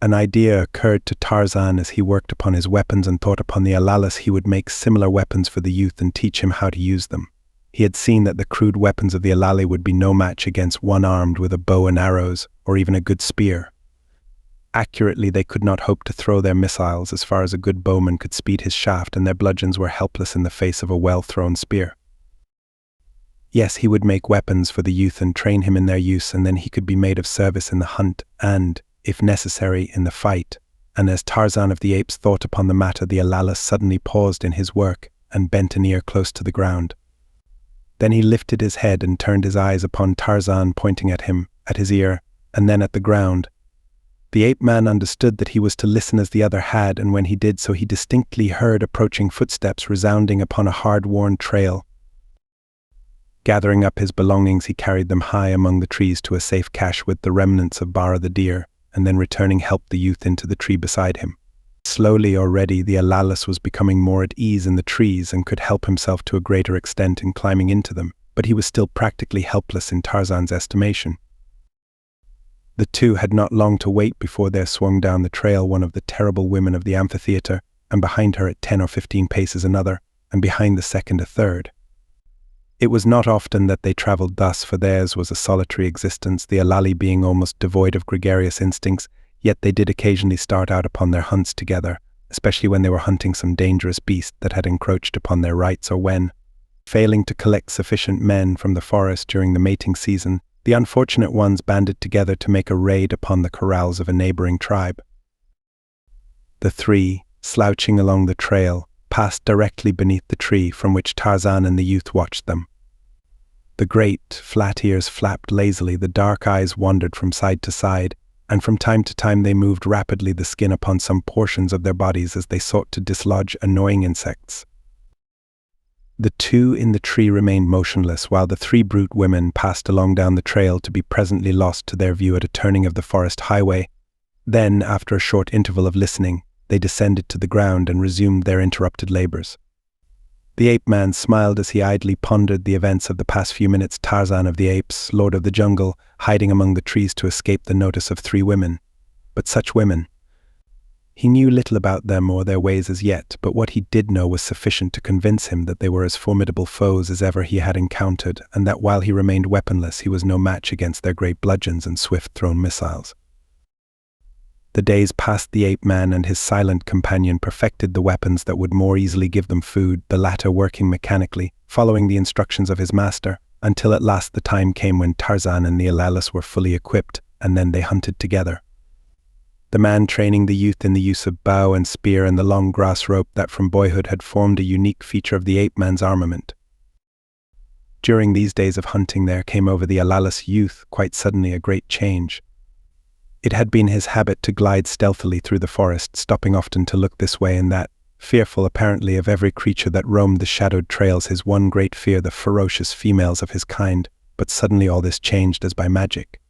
An idea occurred to Tarzan as he worked upon his weapons and thought upon the Alalis he would make similar weapons for the youth and teach him how to use them. He had seen that the crude weapons of the Alali would be no match against one armed with a bow and arrows, or even a good spear. Accurately, they could not hope to throw their missiles as far as a good bowman could speed his shaft, and their bludgeons were helpless in the face of a well-thrown spear. Yes, he would make weapons for the youth and train him in their use, and then he could be made of service in the hunt and, if necessary, in the fight. And as Tarzan of the Apes thought upon the matter, the Alalis suddenly paused in his work and bent an ear close to the ground. Then he lifted his head and turned his eyes upon Tarzan, pointing at him, at his ear, and then at the ground. The ape-man understood that he was to listen as the other had, and when he did so he distinctly heard approaching footsteps resounding upon a hard-worn trail. Gathering up his belongings, he carried them high among the trees to a safe cache with the remnants of Bara the deer, and then returning helped the youth into the tree beside him. Slowly already the Alalis was becoming more at ease in the trees and could help himself to a greater extent in climbing into them, but he was still practically helpless in Tarzan's estimation. The two had not long to wait before there swung down the trail one of the terrible women of the amphitheater, and behind her at 10 or 15 paces another, and behind the second a third. It was not often that they travelled thus, for theirs was a solitary existence, the Alali being almost devoid of gregarious instincts, yet they did occasionally start out upon their hunts together, especially when they were hunting some dangerous beast that had encroached upon their rights, or when, failing to collect sufficient men from the forest during the mating season, the unfortunate ones banded together to make a raid upon the corrals of a neighboring tribe. The three, slouching along the trail, passed directly beneath the tree from which Tarzan and the youth watched them. The great, flat ears flapped lazily, the dark eyes wandered from side to side, and from time to time they moved rapidly the skin upon some portions of their bodies as they sought to dislodge annoying insects. The two in the tree remained motionless, while the three brute women passed along down the trail to be presently lost to their view at a turning of the forest highway. Then, after a short interval of listening, they descended to the ground and resumed their interrupted labors. The ape-man smiled as he idly pondered the events of the past few minutes. Tarzan of the Apes, lord of the jungle, hiding among the trees to escape the notice of three women. But such women. He knew little about them or their ways as yet, but what he did know was sufficient to convince him that they were as formidable foes as ever he had encountered, and that while he remained weaponless, he was no match against their great bludgeons and swift-thrown missiles. The days passed. The ape-man and his silent companion perfected the weapons that would more easily give them food, the latter working mechanically, following the instructions of his master, until at last the time came when Tarzan and the Alalis were fully equipped, and then they hunted together. The man training the youth in the use of bow and spear and the long grass rope that from boyhood had formed a unique feature of the ape-man's armament. During these days of hunting there came over the Alalis youth quite suddenly a great change. It had been his habit to glide stealthily through the forest, stopping often to look this way and that, fearful apparently of every creature that roamed the shadowed trails, his one great fear the ferocious females of his kind, but suddenly all this changed as by magic.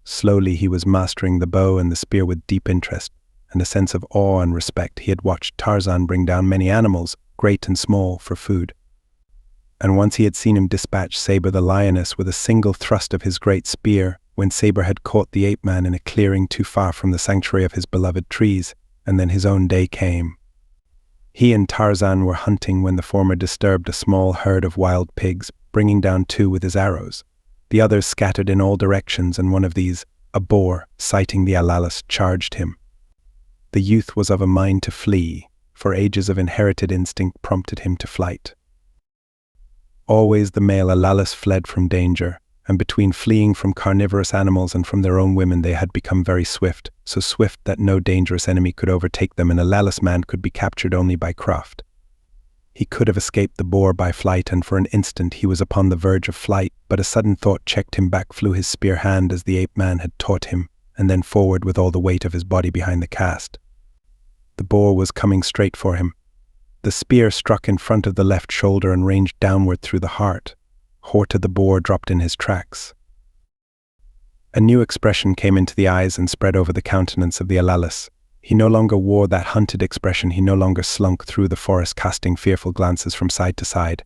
Slowly he was mastering the bow and the spear with deep interest, and a sense of awe and respect. He had watched Tarzan bring down many animals, great and small, for food. And once he had seen him dispatch Saber the lioness with a single thrust of his great spear, when Saber had caught the ape-man in a clearing too far from the sanctuary of his beloved trees, and then his own day came. He and Tarzan were hunting when the former disturbed a small herd of wild pigs, bringing down two with his arrows. The others scattered in all directions, and one of these, a boar, sighting the Alalis, charged him. The youth was of a mind to flee, for ages of inherited instinct prompted him to flight. Always the male Alalis fled from danger, and between fleeing from carnivorous animals and from their own women they had become very swift, so swift that no dangerous enemy could overtake them, and Alalis man could be captured only by craft. He could have escaped the boar by flight, and for an instant he was upon the verge of flight, but a sudden thought checked him. Back flew his spear hand as the ape-man had taught him, and then forward with all the weight of his body behind the cast. The boar was coming straight for him. The spear struck in front of the left shoulder and ranged downward through the heart. Horta the boar dropped in his tracks. A new expression came into the eyes and spread over the countenance of the Alalis. He no longer wore that hunted expression. He no longer slunk through the forest, casting fearful glances from side to side.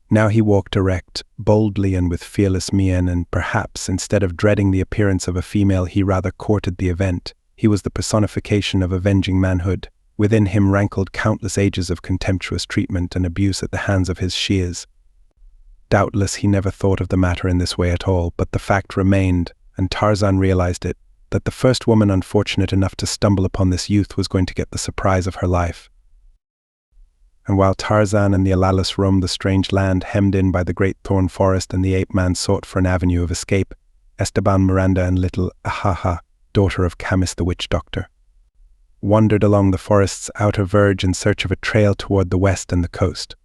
Now he walked erect, boldly and with fearless mien, and perhaps, instead of dreading the appearance of a female, he rather courted the event. He was the personification of avenging manhood. Within him rankled countless ages of contemptuous treatment and abuse at the hands of his shears. Doubtless he never thought of the matter in this way at all, but the fact remained, and Tarzan realized it, that the first woman unfortunate enough to stumble upon this youth was going to get the surprise of her life. And while Tarzan and the Alalis roamed the strange land hemmed in by the great thorn forest and the ape-man sought for an avenue of escape, Esteban Miranda and little Ahaha, daughter of Camis the witch doctor, wandered along the forest's outer verge in search of a trail toward the west and the coast.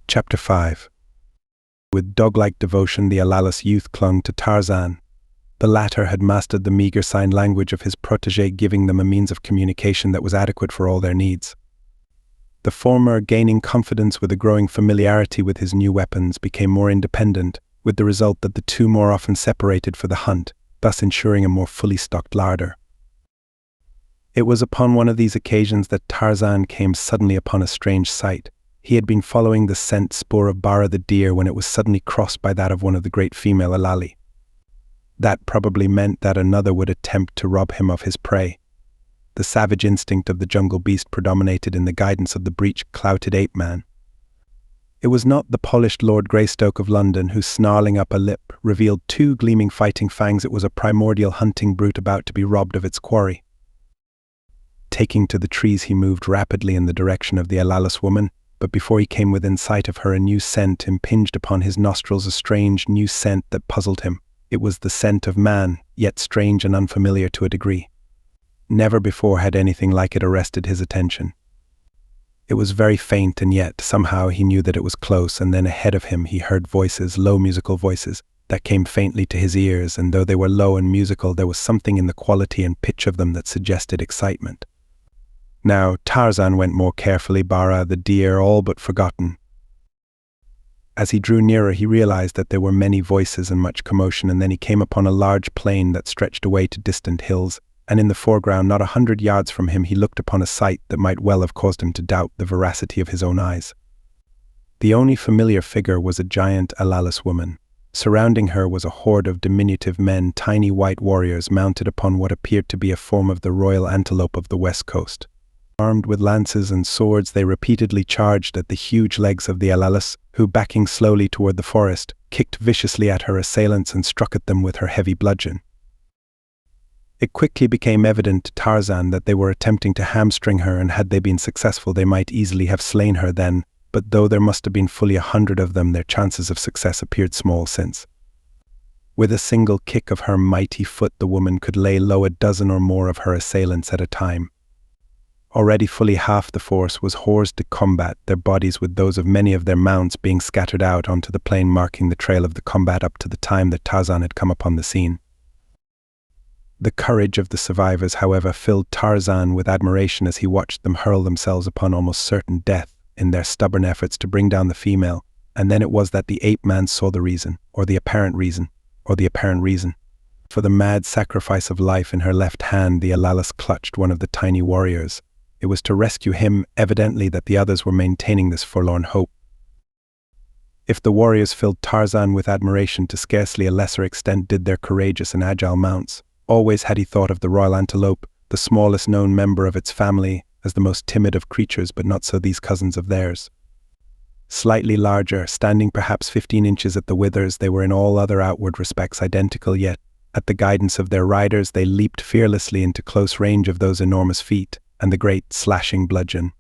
Chapter 5. With dog-like devotion the Alalis youth clung to Tarzan. The latter had mastered the meager sign language of his protégé, giving them a means of communication that was adequate for all their needs. The former, gaining confidence with a growing familiarity with his new weapons, became more independent, with the result that the two more often separated for the hunt, thus ensuring a more fully stocked larder. It was upon one of these occasions that Tarzan came suddenly upon a strange sight. He had been following the scent spoor of Bara the deer when it was suddenly crossed by that of one of the great female Alali. That probably meant that another would attempt to rob him of his prey. The savage instinct of the jungle beast predominated in the guidance of the breech-clouted ape-man. It was not the polished Lord Greystoke of London who, snarling up a lip, revealed two gleaming fighting fangs. It was a primordial hunting brute about to be robbed of its quarry. Taking to the trees, he moved rapidly in the direction of the Alalis woman, but before he came within sight of her, a new scent impinged upon his nostrils, a strange new scent that puzzled him. It was the scent of man, yet strange and unfamiliar to a degree. Never before had anything like it arrested his attention. It was very faint, and yet, somehow, he knew that it was close, and then ahead of him he heard voices, low musical voices, that came faintly to his ears, and though they were low and musical, there was something in the quality and pitch of them that suggested excitement. Now, Tarzan went more carefully, Bara, the deer, all but forgotten. As he drew nearer, he realized that there were many voices and much commotion, and then he came upon a large plain that stretched away to distant hills, and in the foreground, not 100 yards from him, he looked upon a sight that might well have caused him to doubt the veracity of his own eyes. The only familiar figure was a giant Alalis woman. Surrounding her was a horde of diminutive men, tiny white warriors mounted upon what appeared to be a form of the royal antelope of the west coast. Armed with lances and swords, they repeatedly charged at the huge legs of the Alalis, who, backing slowly toward the forest, kicked viciously at her assailants and struck at them with her heavy bludgeon. It quickly became evident to Tarzan that they were attempting to hamstring her, and had they been successful they might easily have slain her then, but though there must have been fully 100 of them, their chances of success appeared small, since with a single kick of her mighty foot the woman could lay low a dozen or more of her assailants at a time. Already fully half the force was hors de combat, their bodies with those of many of their mounts being scattered out onto the plain, marking the trail of the combat up to the time that Tarzan had come upon the scene. The courage of the survivors, however, filled Tarzan with admiration as he watched them hurl themselves upon almost certain death in their stubborn efforts to bring down the female, and then it was that the ape-man saw the reason, or the apparent reason. For the mad sacrifice of life in her left hand, the Alalis clutched one of the tiny warriors. It was to rescue him, evidently, that the others were maintaining this forlorn hope. If the warriors filled Tarzan with admiration, to scarcely a lesser extent did their courageous and agile mounts. Always had he thought of the royal antelope, the smallest known member of its family, as the most timid of creatures, but not so these cousins of theirs. Slightly larger, standing perhaps 15 inches at the withers, they were in all other outward respects identical, yet, at the guidance of their riders, they leaped fearlessly into close range of those enormous feet and the great slashing bludgeon.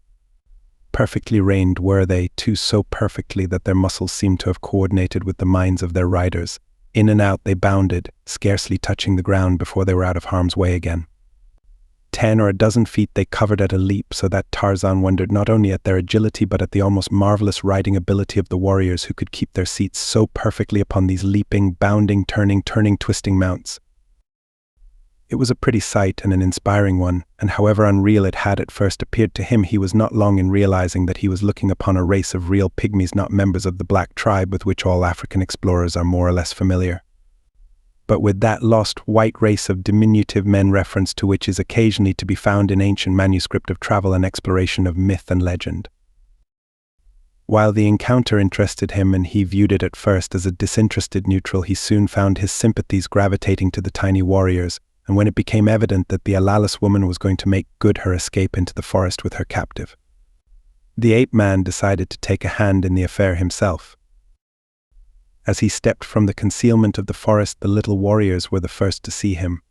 Perfectly reined were they, too, so perfectly that their muscles seemed to have coordinated with the minds of their riders. In and out they bounded, scarcely touching the ground before they were out of harm's way again. 10 or a dozen feet they covered at a leap, so that Tarzan wondered not only at their agility but at the almost marvelous riding ability of the warriors who could keep their seats so perfectly upon these leaping, bounding, turning, twisting mounts. It was a pretty sight and an inspiring one, and however unreal it had at first appeared to him, he was not long in realizing that he was looking upon a race of real pygmies, not members of the black tribe with which all African explorers are more or less familiar, but with that lost white race of diminutive men reference to which is occasionally to be found in ancient manuscript of travel and exploration of myth and legend. While the encounter interested him and he viewed it at first as a disinterested neutral, he soon found his sympathies gravitating to the tiny warriors, and when it became evident that the Alalis woman was going to make good her escape into the forest with her captive, the ape-man decided to take a hand in the affair himself. As he stepped from the concealment of the forest, the little warriors were the first to see him.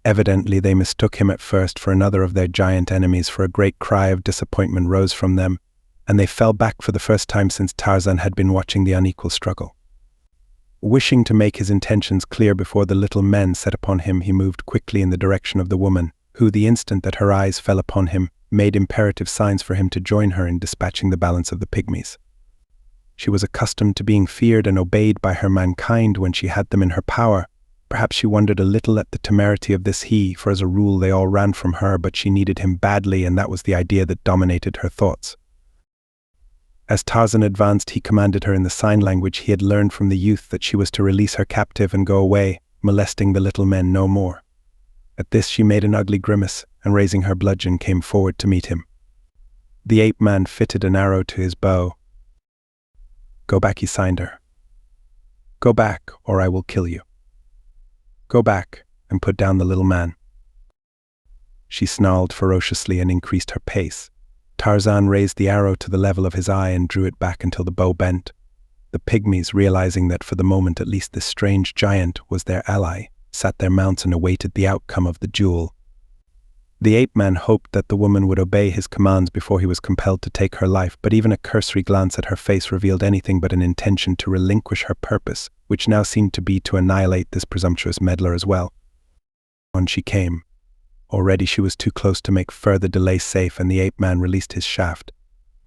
Evidently they mistook him at first for another of their giant enemies, for a great cry of disappointment rose from them, and they fell back for the first time since Tarzan had been watching the unequal struggle. Wishing to make his intentions clear before the little men set upon him, he moved quickly in the direction of the woman, who, the instant that her eyes fell upon him, made imperative signs for him to join her in dispatching the balance of the pygmies. She was accustomed to being feared and obeyed by her mankind when she had them in her power. Perhaps she wondered a little at the temerity of this he, for as a rule they all ran from her, but she needed him badly, and that was the idea that dominated her thoughts. As Tarzan advanced, he commanded her in the sign language he had learned from the youth that she was to release her captive and go away, molesting the little men no more. At this she made an ugly grimace, and raising her bludgeon came forward to meet him. The ape-man fitted an arrow to his bow. "Go back," he signed her. "Go back, or I will kill you. Go back, and put down the little man." She snarled ferociously and increased her pace. Tarzan raised the arrow to the level of his eye and drew it back until the bow bent. The pygmies, realizing that for the moment at least this strange giant was their ally, sat their mounts and awaited the outcome of the duel. The ape-man hoped that the woman would obey his commands before he was compelled to take her life, but even a cursory glance at her face revealed anything but an intention to relinquish her purpose, which now seemed to be to annihilate this presumptuous meddler as well. On she came. Already she was too close to make further delay safe, and the ape-man released his shaft.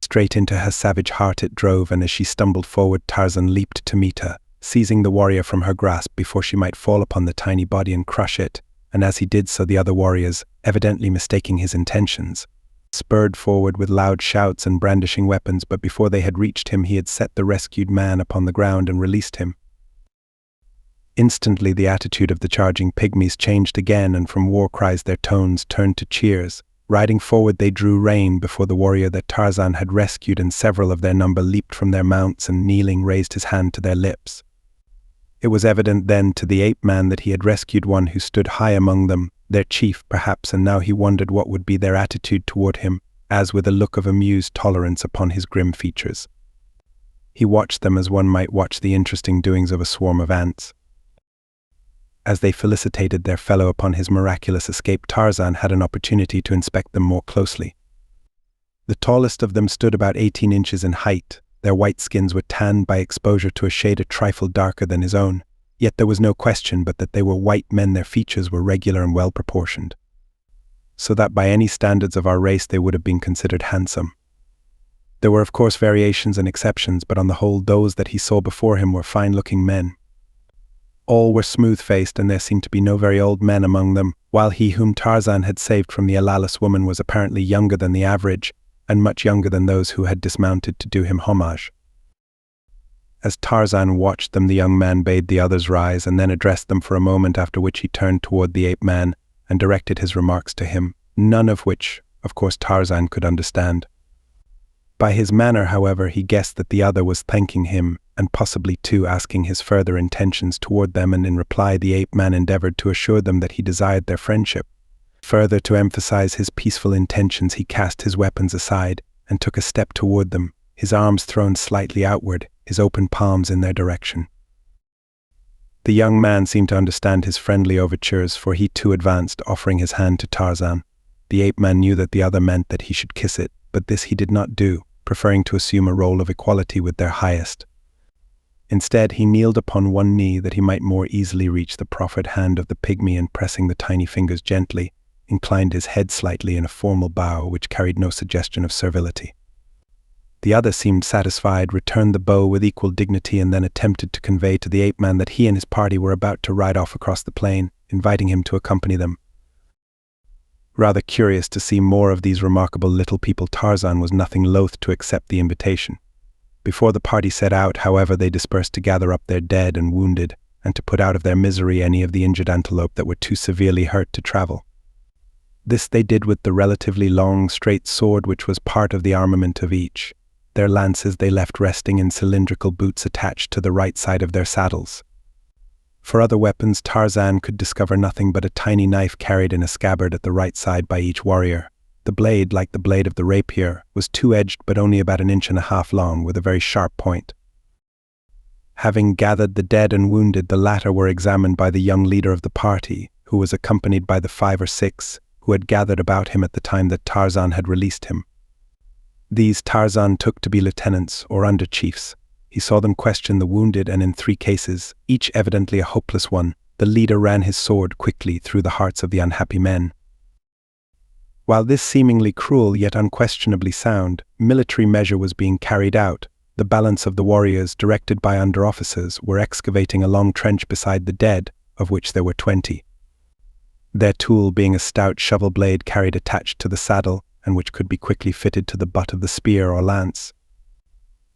Straight into her savage heart it drove, and as she stumbled forward, Tarzan leaped to meet her, seizing the warrior from her grasp before she might fall upon the tiny body and crush it, and as he did so the other warriors, evidently mistaking his intentions, spurred forward with loud shouts and brandishing weapons, but before they had reached him he had set the rescued man upon the ground and released him. Instantly the attitude of the charging pygmies changed again, and from war cries their tones turned to cheers. Riding forward they drew rein before the warrior that Tarzan had rescued, and several of their number leaped from their mounts and, kneeling, raised his hand to their lips. It was evident then to the ape-man that he had rescued one who stood high among them, their chief perhaps, and now he wondered what would be their attitude toward him, as with a look of amused tolerance upon his grim features, he watched them as one might watch the interesting doings of a swarm of ants. As they felicitated their fellow upon his miraculous escape, Tarzan had an opportunity to inspect them more closely. The tallest of them stood about 18 inches in height. Their white skins were tanned by exposure to a shade a trifle darker than his own, yet there was no question but that they were white men. Their features were regular and well proportioned, so that by any standards of our race they would have been considered handsome. There were of course variations and exceptions, but on the whole those that he saw before him were fine-looking men. All were smooth-faced, and there seemed to be no very old men among them, while he whom Tarzan had saved from the Alalis woman was apparently younger than the average, and much younger than those who had dismounted to do him homage. As Tarzan watched them, the young man bade the others rise, and then addressed them for a moment, after which he turned toward the ape-man and directed his remarks to him, none of which, of course, Tarzan could understand. By his manner, however, he guessed that the other was thanking him, and possibly too asking his further intentions toward them, and in reply the ape-man endeavored to assure them that he desired their friendship. Further, to emphasize his peaceful intentions, he cast his weapons aside and took a step toward them, his arms thrown slightly outward, his open palms in their direction. The young man seemed to understand his friendly overtures, for he too advanced, offering his hand to Tarzan. The ape-man knew that the other meant that he should kiss it, but this he did not do, preferring to assume a role of equality with their highest. Instead, he kneeled upon one knee that he might more easily reach the proffered hand of the pygmy, and pressing the tiny fingers gently, inclined his head slightly in a formal bow which carried no suggestion of servility. The other seemed satisfied, returned the bow with equal dignity, and then attempted to convey to the ape-man that he and his party were about to ride off across the plain, inviting him to accompany them. Rather curious to see more of these remarkable little people, Tarzan was nothing loath to accept the invitation. Before the party set out, however, they dispersed to gather up their dead and wounded, and to put out of their misery any of the injured antelope that were too severely hurt to travel. This they did with the relatively long, straight sword which was part of the armament of each. Their lances they left resting in cylindrical boots attached to the right side of their saddles. For other weapons, Tarzan could discover nothing but a tiny knife carried in a scabbard at the right side by each warrior. The blade, like the blade of the rapier, was two-edged but only about 1.5 inches long, with a very sharp point. Having gathered the dead and wounded, the latter were examined by the young leader of the party, who was accompanied by the 5 or 6 who had gathered about him at the time that Tarzan had released him. These Tarzan took to be lieutenants or under-chiefs. He saw them question the wounded, and in 3 cases, each evidently a hopeless one, the leader ran his sword quickly through the hearts of the unhappy men. While this seemingly cruel yet unquestionably sound military measure was being carried out, the balance of the warriors, directed by under-officers, were excavating a long trench beside the dead, of which there were 20. Their tool being a stout shovel blade carried attached to the saddle, and which could be quickly fitted to the butt of the spear or lance.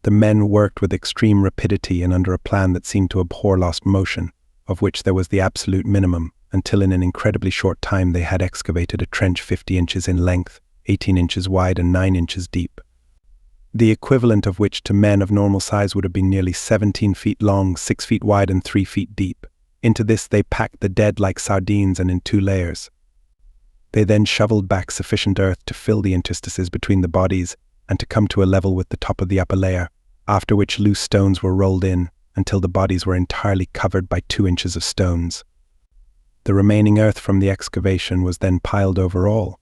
The men worked with extreme rapidity and under a plan that seemed to abhor lost motion, of which there was the absolute minimum, until in an incredibly short time they had excavated a trench 50 inches in length, 18 inches wide and 9 inches deep, the equivalent of which to men of normal size would have been nearly 17 feet long, 6 feet wide and 3 feet deep. Into this they packed the dead like sardines and in 2 layers. They then shoveled back sufficient earth to fill the interstices between the bodies and to come to a level with the top of the upper layer, after which loose stones were rolled in until the bodies were entirely covered by 2 inches of stones. The remaining earth from the excavation was then piled over all.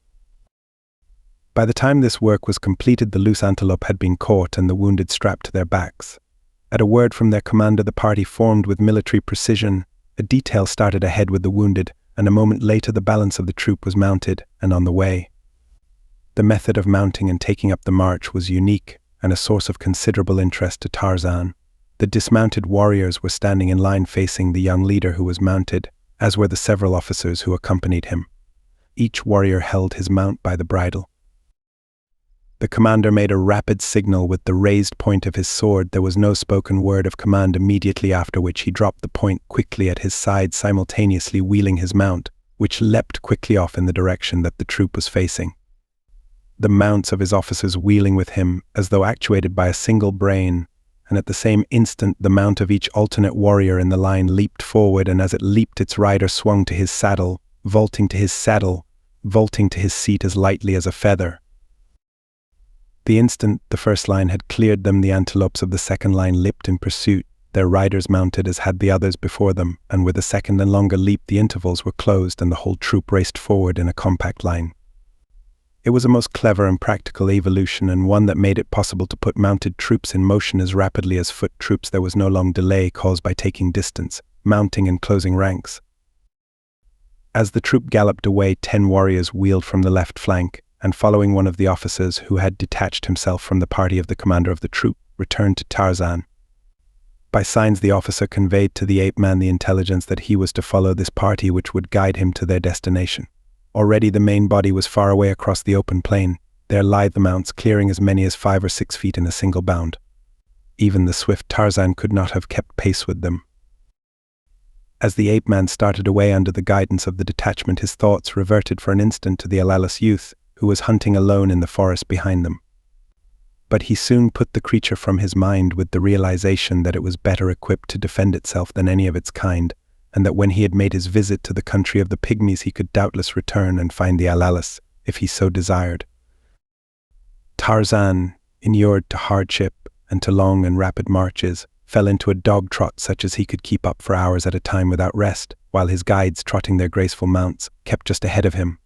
By the time this work was completed, the loose antelope had been caught and the wounded strapped to their backs. At a word from their commander, the party formed with military precision. A detail started ahead with the wounded, and a moment later the balance of the troop was mounted and on the way. The method of mounting and taking up the march was unique and a source of considerable interest to Tarzan. The dismounted warriors were standing in line facing the young leader who was mounted, as were the several officers who accompanied him. Each warrior held his mount by the bridle. The commander made a rapid signal with the raised point of his sword. There was no spoken word of command, immediately after which he dropped the point quickly at his side, simultaneously wheeling his mount, which leapt quickly off in the direction that the troop was facing. The mounts of his officers wheeling with him, as though actuated by a single brain, and at the same instant the mount of each alternate warrior in the line leaped forward, and as it leaped its rider swung to his saddle, vaulting to his seat as lightly as a feather. The instant the first line had cleared them, the antelopes of the second line leaped in pursuit, their riders mounted as had the others before them, and with a second and longer leap the intervals were closed and the whole troop raced forward in a compact line. It was a most clever and practical evolution, and one that made it possible to put mounted troops in motion as rapidly as foot troops. There was no long delay caused by taking distance, mounting and closing ranks. As the troop galloped away, 10 warriors wheeled from the left flank, and following one of the officers who had detached himself from the party of the commander of the troop, returned to Tarzan. By signs the officer conveyed to the ape-man the intelligence that he was to follow this party which would guide him to their destination. Already the main body was far away across the open plain, their lithe mounts clearing as many as 5 or 6 feet in a single bound. Even the swift Tarzan could not have kept pace with them. As the ape-man started away under the guidance of the detachment, his thoughts reverted for an instant to the Alalis youth, who was hunting alone in the forest behind them. But he soon put the creature from his mind with the realization that it was better equipped to defend itself than any of its kind, and that when he had made his visit to the country of the pygmies he could doubtless return and find the Alalis, if he so desired. Tarzan, inured to hardship and to long and rapid marches, fell into a dog trot such as he could keep up for hours at a time without rest, while his guides, trotting their graceful mounts, kept just ahead of him.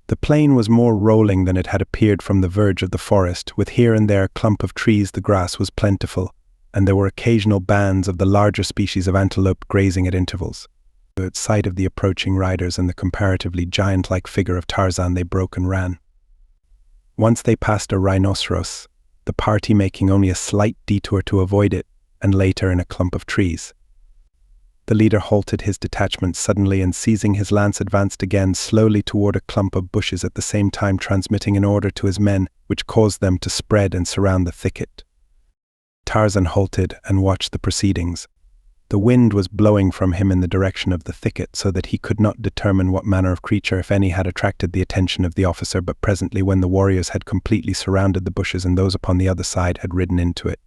The plain was more rolling than it had appeared from the verge of the forest, with here and there a clump of trees. The grass was plentiful, and there were occasional bands of the larger species of antelope grazing at intervals. At sight of the approaching riders and the comparatively giant-like figure of Tarzan, they broke and ran. Once they passed a rhinoceros, the party making only a slight detour to avoid it, and later in a clump of trees. The leader halted his detachment suddenly and, seizing his lance, advanced again slowly toward a clump of bushes, at the same time transmitting an order to his men, which caused them to spread and surround the thicket. Tarzan halted and watched the proceedings. The wind was blowing from him in the direction of the thicket, so that he could not determine what manner of creature, if any, had attracted the attention of the officer, but presently, when the warriors had completely surrounded the bushes and those upon the other side had ridden into it,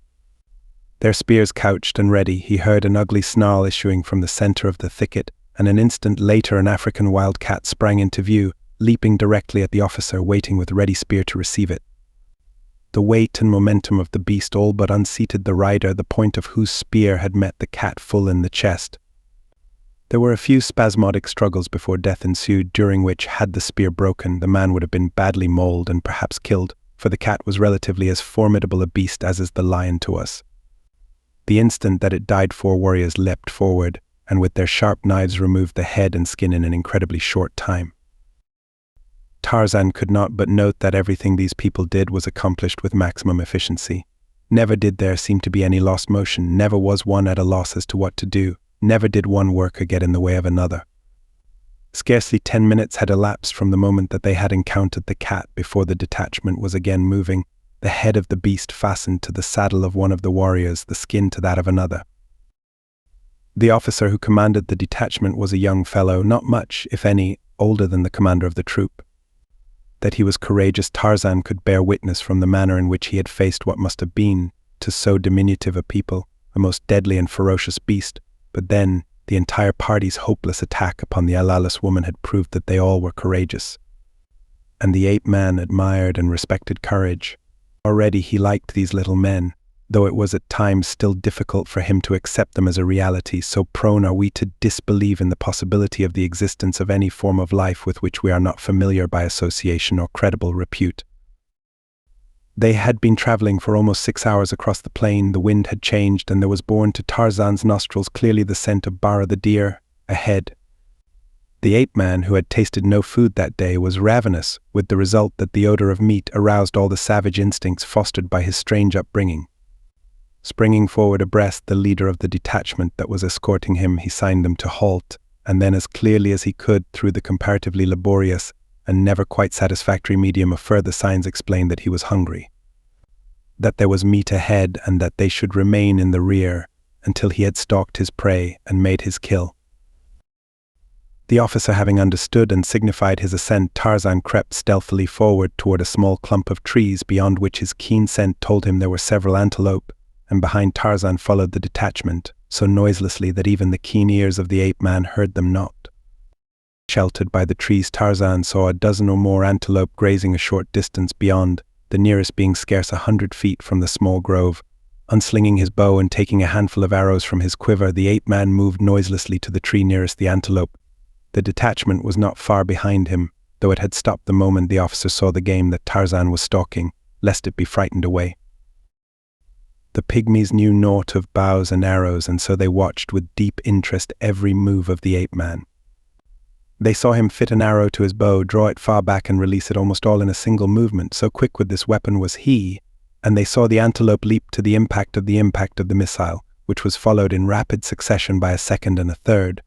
their spears couched and ready, he heard an ugly snarl issuing from the center of the thicket, and an instant later an African wildcat sprang into view, leaping directly at the officer, waiting with ready spear to receive it. The weight and momentum of the beast all but unseated the rider, the point of whose spear had met the cat full in the chest. There were a few spasmodic struggles before death ensued, during which, had the spear broken, the man would have been badly mauled and perhaps killed, for the cat was relatively as formidable a beast as is the lion to us. The instant that it died, 4 warriors leapt forward, and with their sharp knives removed the head and skin in an incredibly short time. Tarzan could not but note that everything these people did was accomplished with maximum efficiency. Never did there seem to be any lost motion, never was one at a loss as to what to do, never did one worker get in the way of another. Scarcely 10 minutes had elapsed from the moment that they had encountered the cat before the detachment was again moving, the head of the beast fastened to the saddle of one of the warriors, the skin to that of another. The officer who commanded the detachment was a young fellow, not much, if any, older than the commander of the troop. That he was courageous, Tarzan could bear witness from the manner in which he had faced what must have been, to so diminutive a people, a most deadly and ferocious beast. But then, the entire party's hopeless attack upon the Alalis woman had proved that they all were courageous. And the ape-man admired and respected courage. Already he liked these little men, though it was at times still difficult for him to accept them as a reality, so prone are we to disbelieve in the possibility of the existence of any form of life with which we are not familiar by association or credible repute. They had been traveling for almost 6 hours across the plain. The wind had changed, and there was borne to Tarzan's nostrils clearly the scent of Bara the deer, ahead. The ape-man, who had tasted no food that day, was ravenous, with the result that the odor of meat aroused all the savage instincts fostered by his strange upbringing. Springing forward abreast the leader of the detachment that was escorting him, he signed them to halt, and then, as clearly as he could through the comparatively laborious and never quite satisfactory medium of further signs, explained that he was hungry, that there was meat ahead, and that they should remain in the rear until he had stalked his prey and made his kill. The officer having understood and signified his assent, Tarzan crept stealthily forward toward a small clump of trees, beyond which his keen scent told him there were several antelope, and behind Tarzan followed the detachment, so noiselessly that even the keen ears of the ape-man heard them not. Sheltered by the trees, Tarzan saw a dozen or more antelope grazing a short distance beyond, the nearest being scarce 100 feet from the small grove. Unslinging his bow and taking a handful of arrows from his quiver, the ape-man moved noiselessly to the tree nearest the antelope. The detachment was not far behind him, though it had stopped the moment the officer saw the game that Tarzan was stalking, lest it be frightened away. The pygmies knew naught of bows and arrows, and so they watched with deep interest every move of the ape-man. They saw him fit an arrow to his bow, draw it far back, and release it almost all in a single movement, so quick with this weapon was he, and they saw the antelope leap to the impact of the missile, which was followed in rapid succession by a second and a third.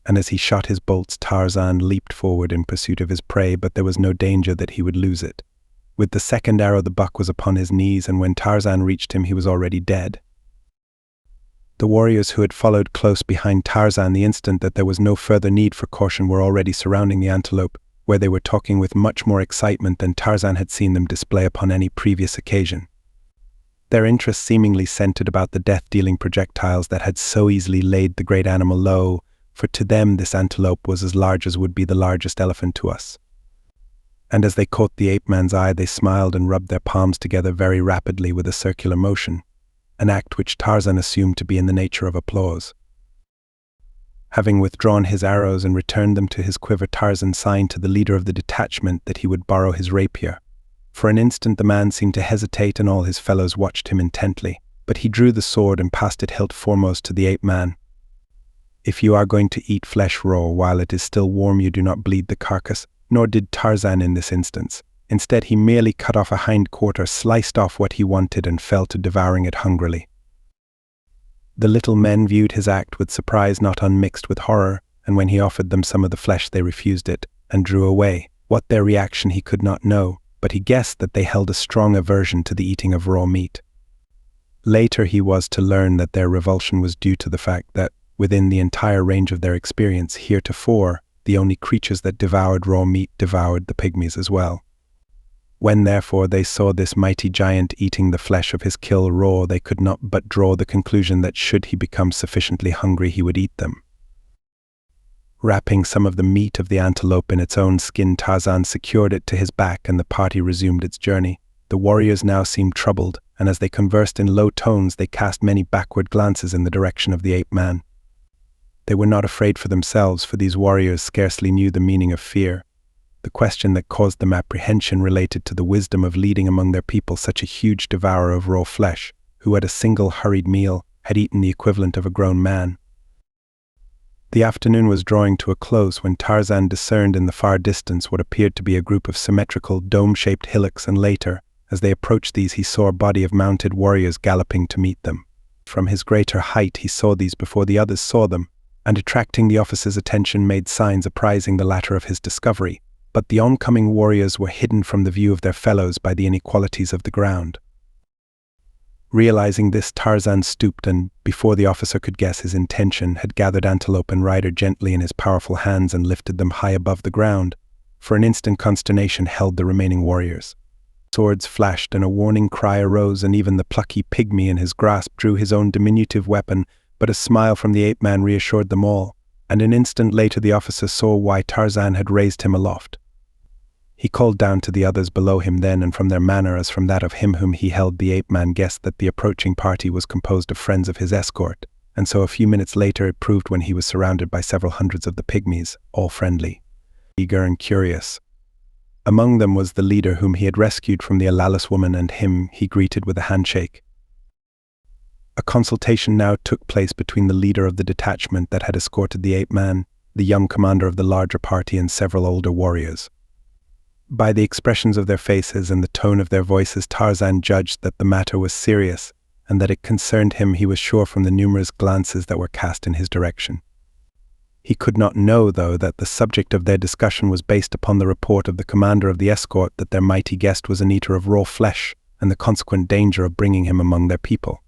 And as he shot his bolts, Tarzan leaped forward in pursuit of his prey, but there was no danger that he would lose it. With the second arrow, the buck was upon his knees, and when Tarzan reached him, he was already dead. The warriors who had followed close behind Tarzan the instant that there was no further need for caution were already surrounding the antelope, where they were talking with much more excitement than Tarzan had seen them display upon any previous occasion. Their interest seemingly centered about the death-dealing projectiles that had so easily laid the great animal low, for to them this antelope was as large as would be the largest elephant to us. And as they caught the ape-man's eye, they smiled and rubbed their palms together very rapidly with a circular motion, an act which Tarzan assumed to be in the nature of applause. Having withdrawn his arrows and returned them to his quiver, Tarzan signed to the leader of the detachment that he would borrow his rapier. For an instant the man seemed to hesitate, and all his fellows watched him intently, but he drew the sword and passed it hilt foremost to the ape-man. If you are going to eat flesh raw while it is still warm, you do not bleed the carcass, nor did Tarzan in this instance. Instead, he merely cut off a hind quarter, sliced off what he wanted, and fell to devouring it hungrily. The little men viewed his act with surprise not unmixed with horror, and when he offered them some of the flesh they refused it, and drew away. What their reaction he could not know, but he guessed that they held a strong aversion to the eating of raw meat. Later he was to learn that their revulsion was due to the fact that, within the entire range of their experience heretofore, the only creatures that devoured raw meat devoured the pygmies as well. When therefore they saw this mighty giant eating the flesh of his kill raw, they could not but draw the conclusion that should he become sufficiently hungry he would eat them. Wrapping some of the meat of the antelope in its own skin, Tarzan secured it to his back, and the party resumed its journey. The warriors now seemed troubled, and as they conversed in low tones, they cast many backward glances in the direction of the ape-man. They were not afraid for themselves, for these warriors scarcely knew the meaning of fear. The question that caused them apprehension related to the wisdom of leading among their people such a huge devourer of raw flesh, who at a single hurried meal had eaten the equivalent of a grown man. The afternoon was drawing to a close when Tarzan discerned in the far distance what appeared to be a group of symmetrical, dome-shaped hillocks, and later, as they approached these, he saw a body of mounted warriors galloping to meet them. From his greater height he saw these before the others saw them, and attracting the officer's attention made signs apprising the latter of his discovery, but the oncoming warriors were hidden from the view of their fellows by the inequalities of the ground. Realizing this, Tarzan stooped and, before the officer could guess his intention, had gathered antelope and rider gently in his powerful hands and lifted them high above the ground. For an instant consternation held the remaining warriors. Swords flashed and a warning cry arose, and even the plucky pygmy in his grasp drew his own diminutive weapon, but a smile from the ape-man reassured them all, and an instant later the officer saw why Tarzan had raised him aloft. He called down to the others below him then, and from their manner as from that of him whom he held, the ape-man guessed that the approaching party was composed of friends of his escort, and so a few minutes later it proved when he was surrounded by several hundreds of the pygmies, all friendly, eager and curious. Among them was the leader whom he had rescued from the Alalis woman, and him he greeted with a handshake. A consultation now took place between the leader of the detachment that had escorted the ape-man, the young commander of the larger party, and several older warriors. By the expressions of their faces and the tone of their voices, Tarzan judged that the matter was serious, and that it concerned him, he was sure, from the numerous glances that were cast in his direction. He could not know, though, that the subject of their discussion was based upon the report of the commander of the escort that their mighty guest was an eater of raw flesh, and the consequent danger of bringing him among their people.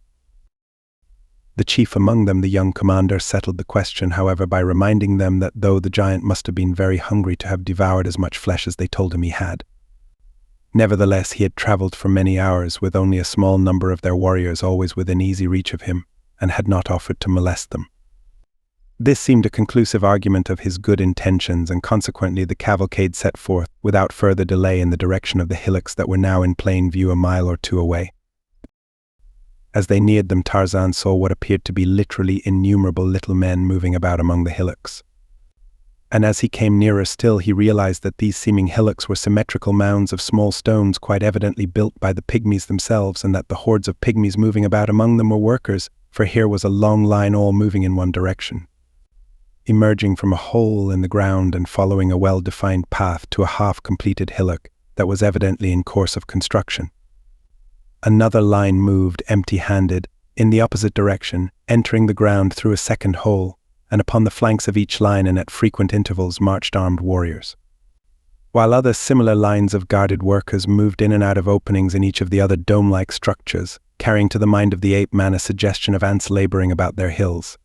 The chief among them, the young commander, settled the question, however, by reminding them that though the giant must have been very hungry to have devoured as much flesh as they told him he had, nevertheless he had traveled for many hours with only a small number of their warriors always within easy reach of him, and had not offered to molest them. This seemed a conclusive argument of his good intentions, and consequently the cavalcade set forth without further delay in the direction of the hillocks that were now in plain view a mile or two away. As they neared them, Tarzan saw what appeared to be literally innumerable little men moving about among the hillocks. And as he came nearer still, he realized that these seeming hillocks were symmetrical mounds of small stones quite evidently built by the pygmies themselves, and that the hordes of pygmies moving about among them were workers, for here was a long line all moving in one direction, emerging from a hole in the ground and following a well-defined path to a half-completed hillock that was evidently in course of construction. Another line moved, empty-handed, in the opposite direction, entering the ground through a second hole, and upon the flanks of each line and at frequent intervals marched armed warriors. While other similar lines of guarded workers moved in and out of openings in each of the other dome-like structures, carrying to the mind of the ape-man a suggestion of ants laboring about their hills.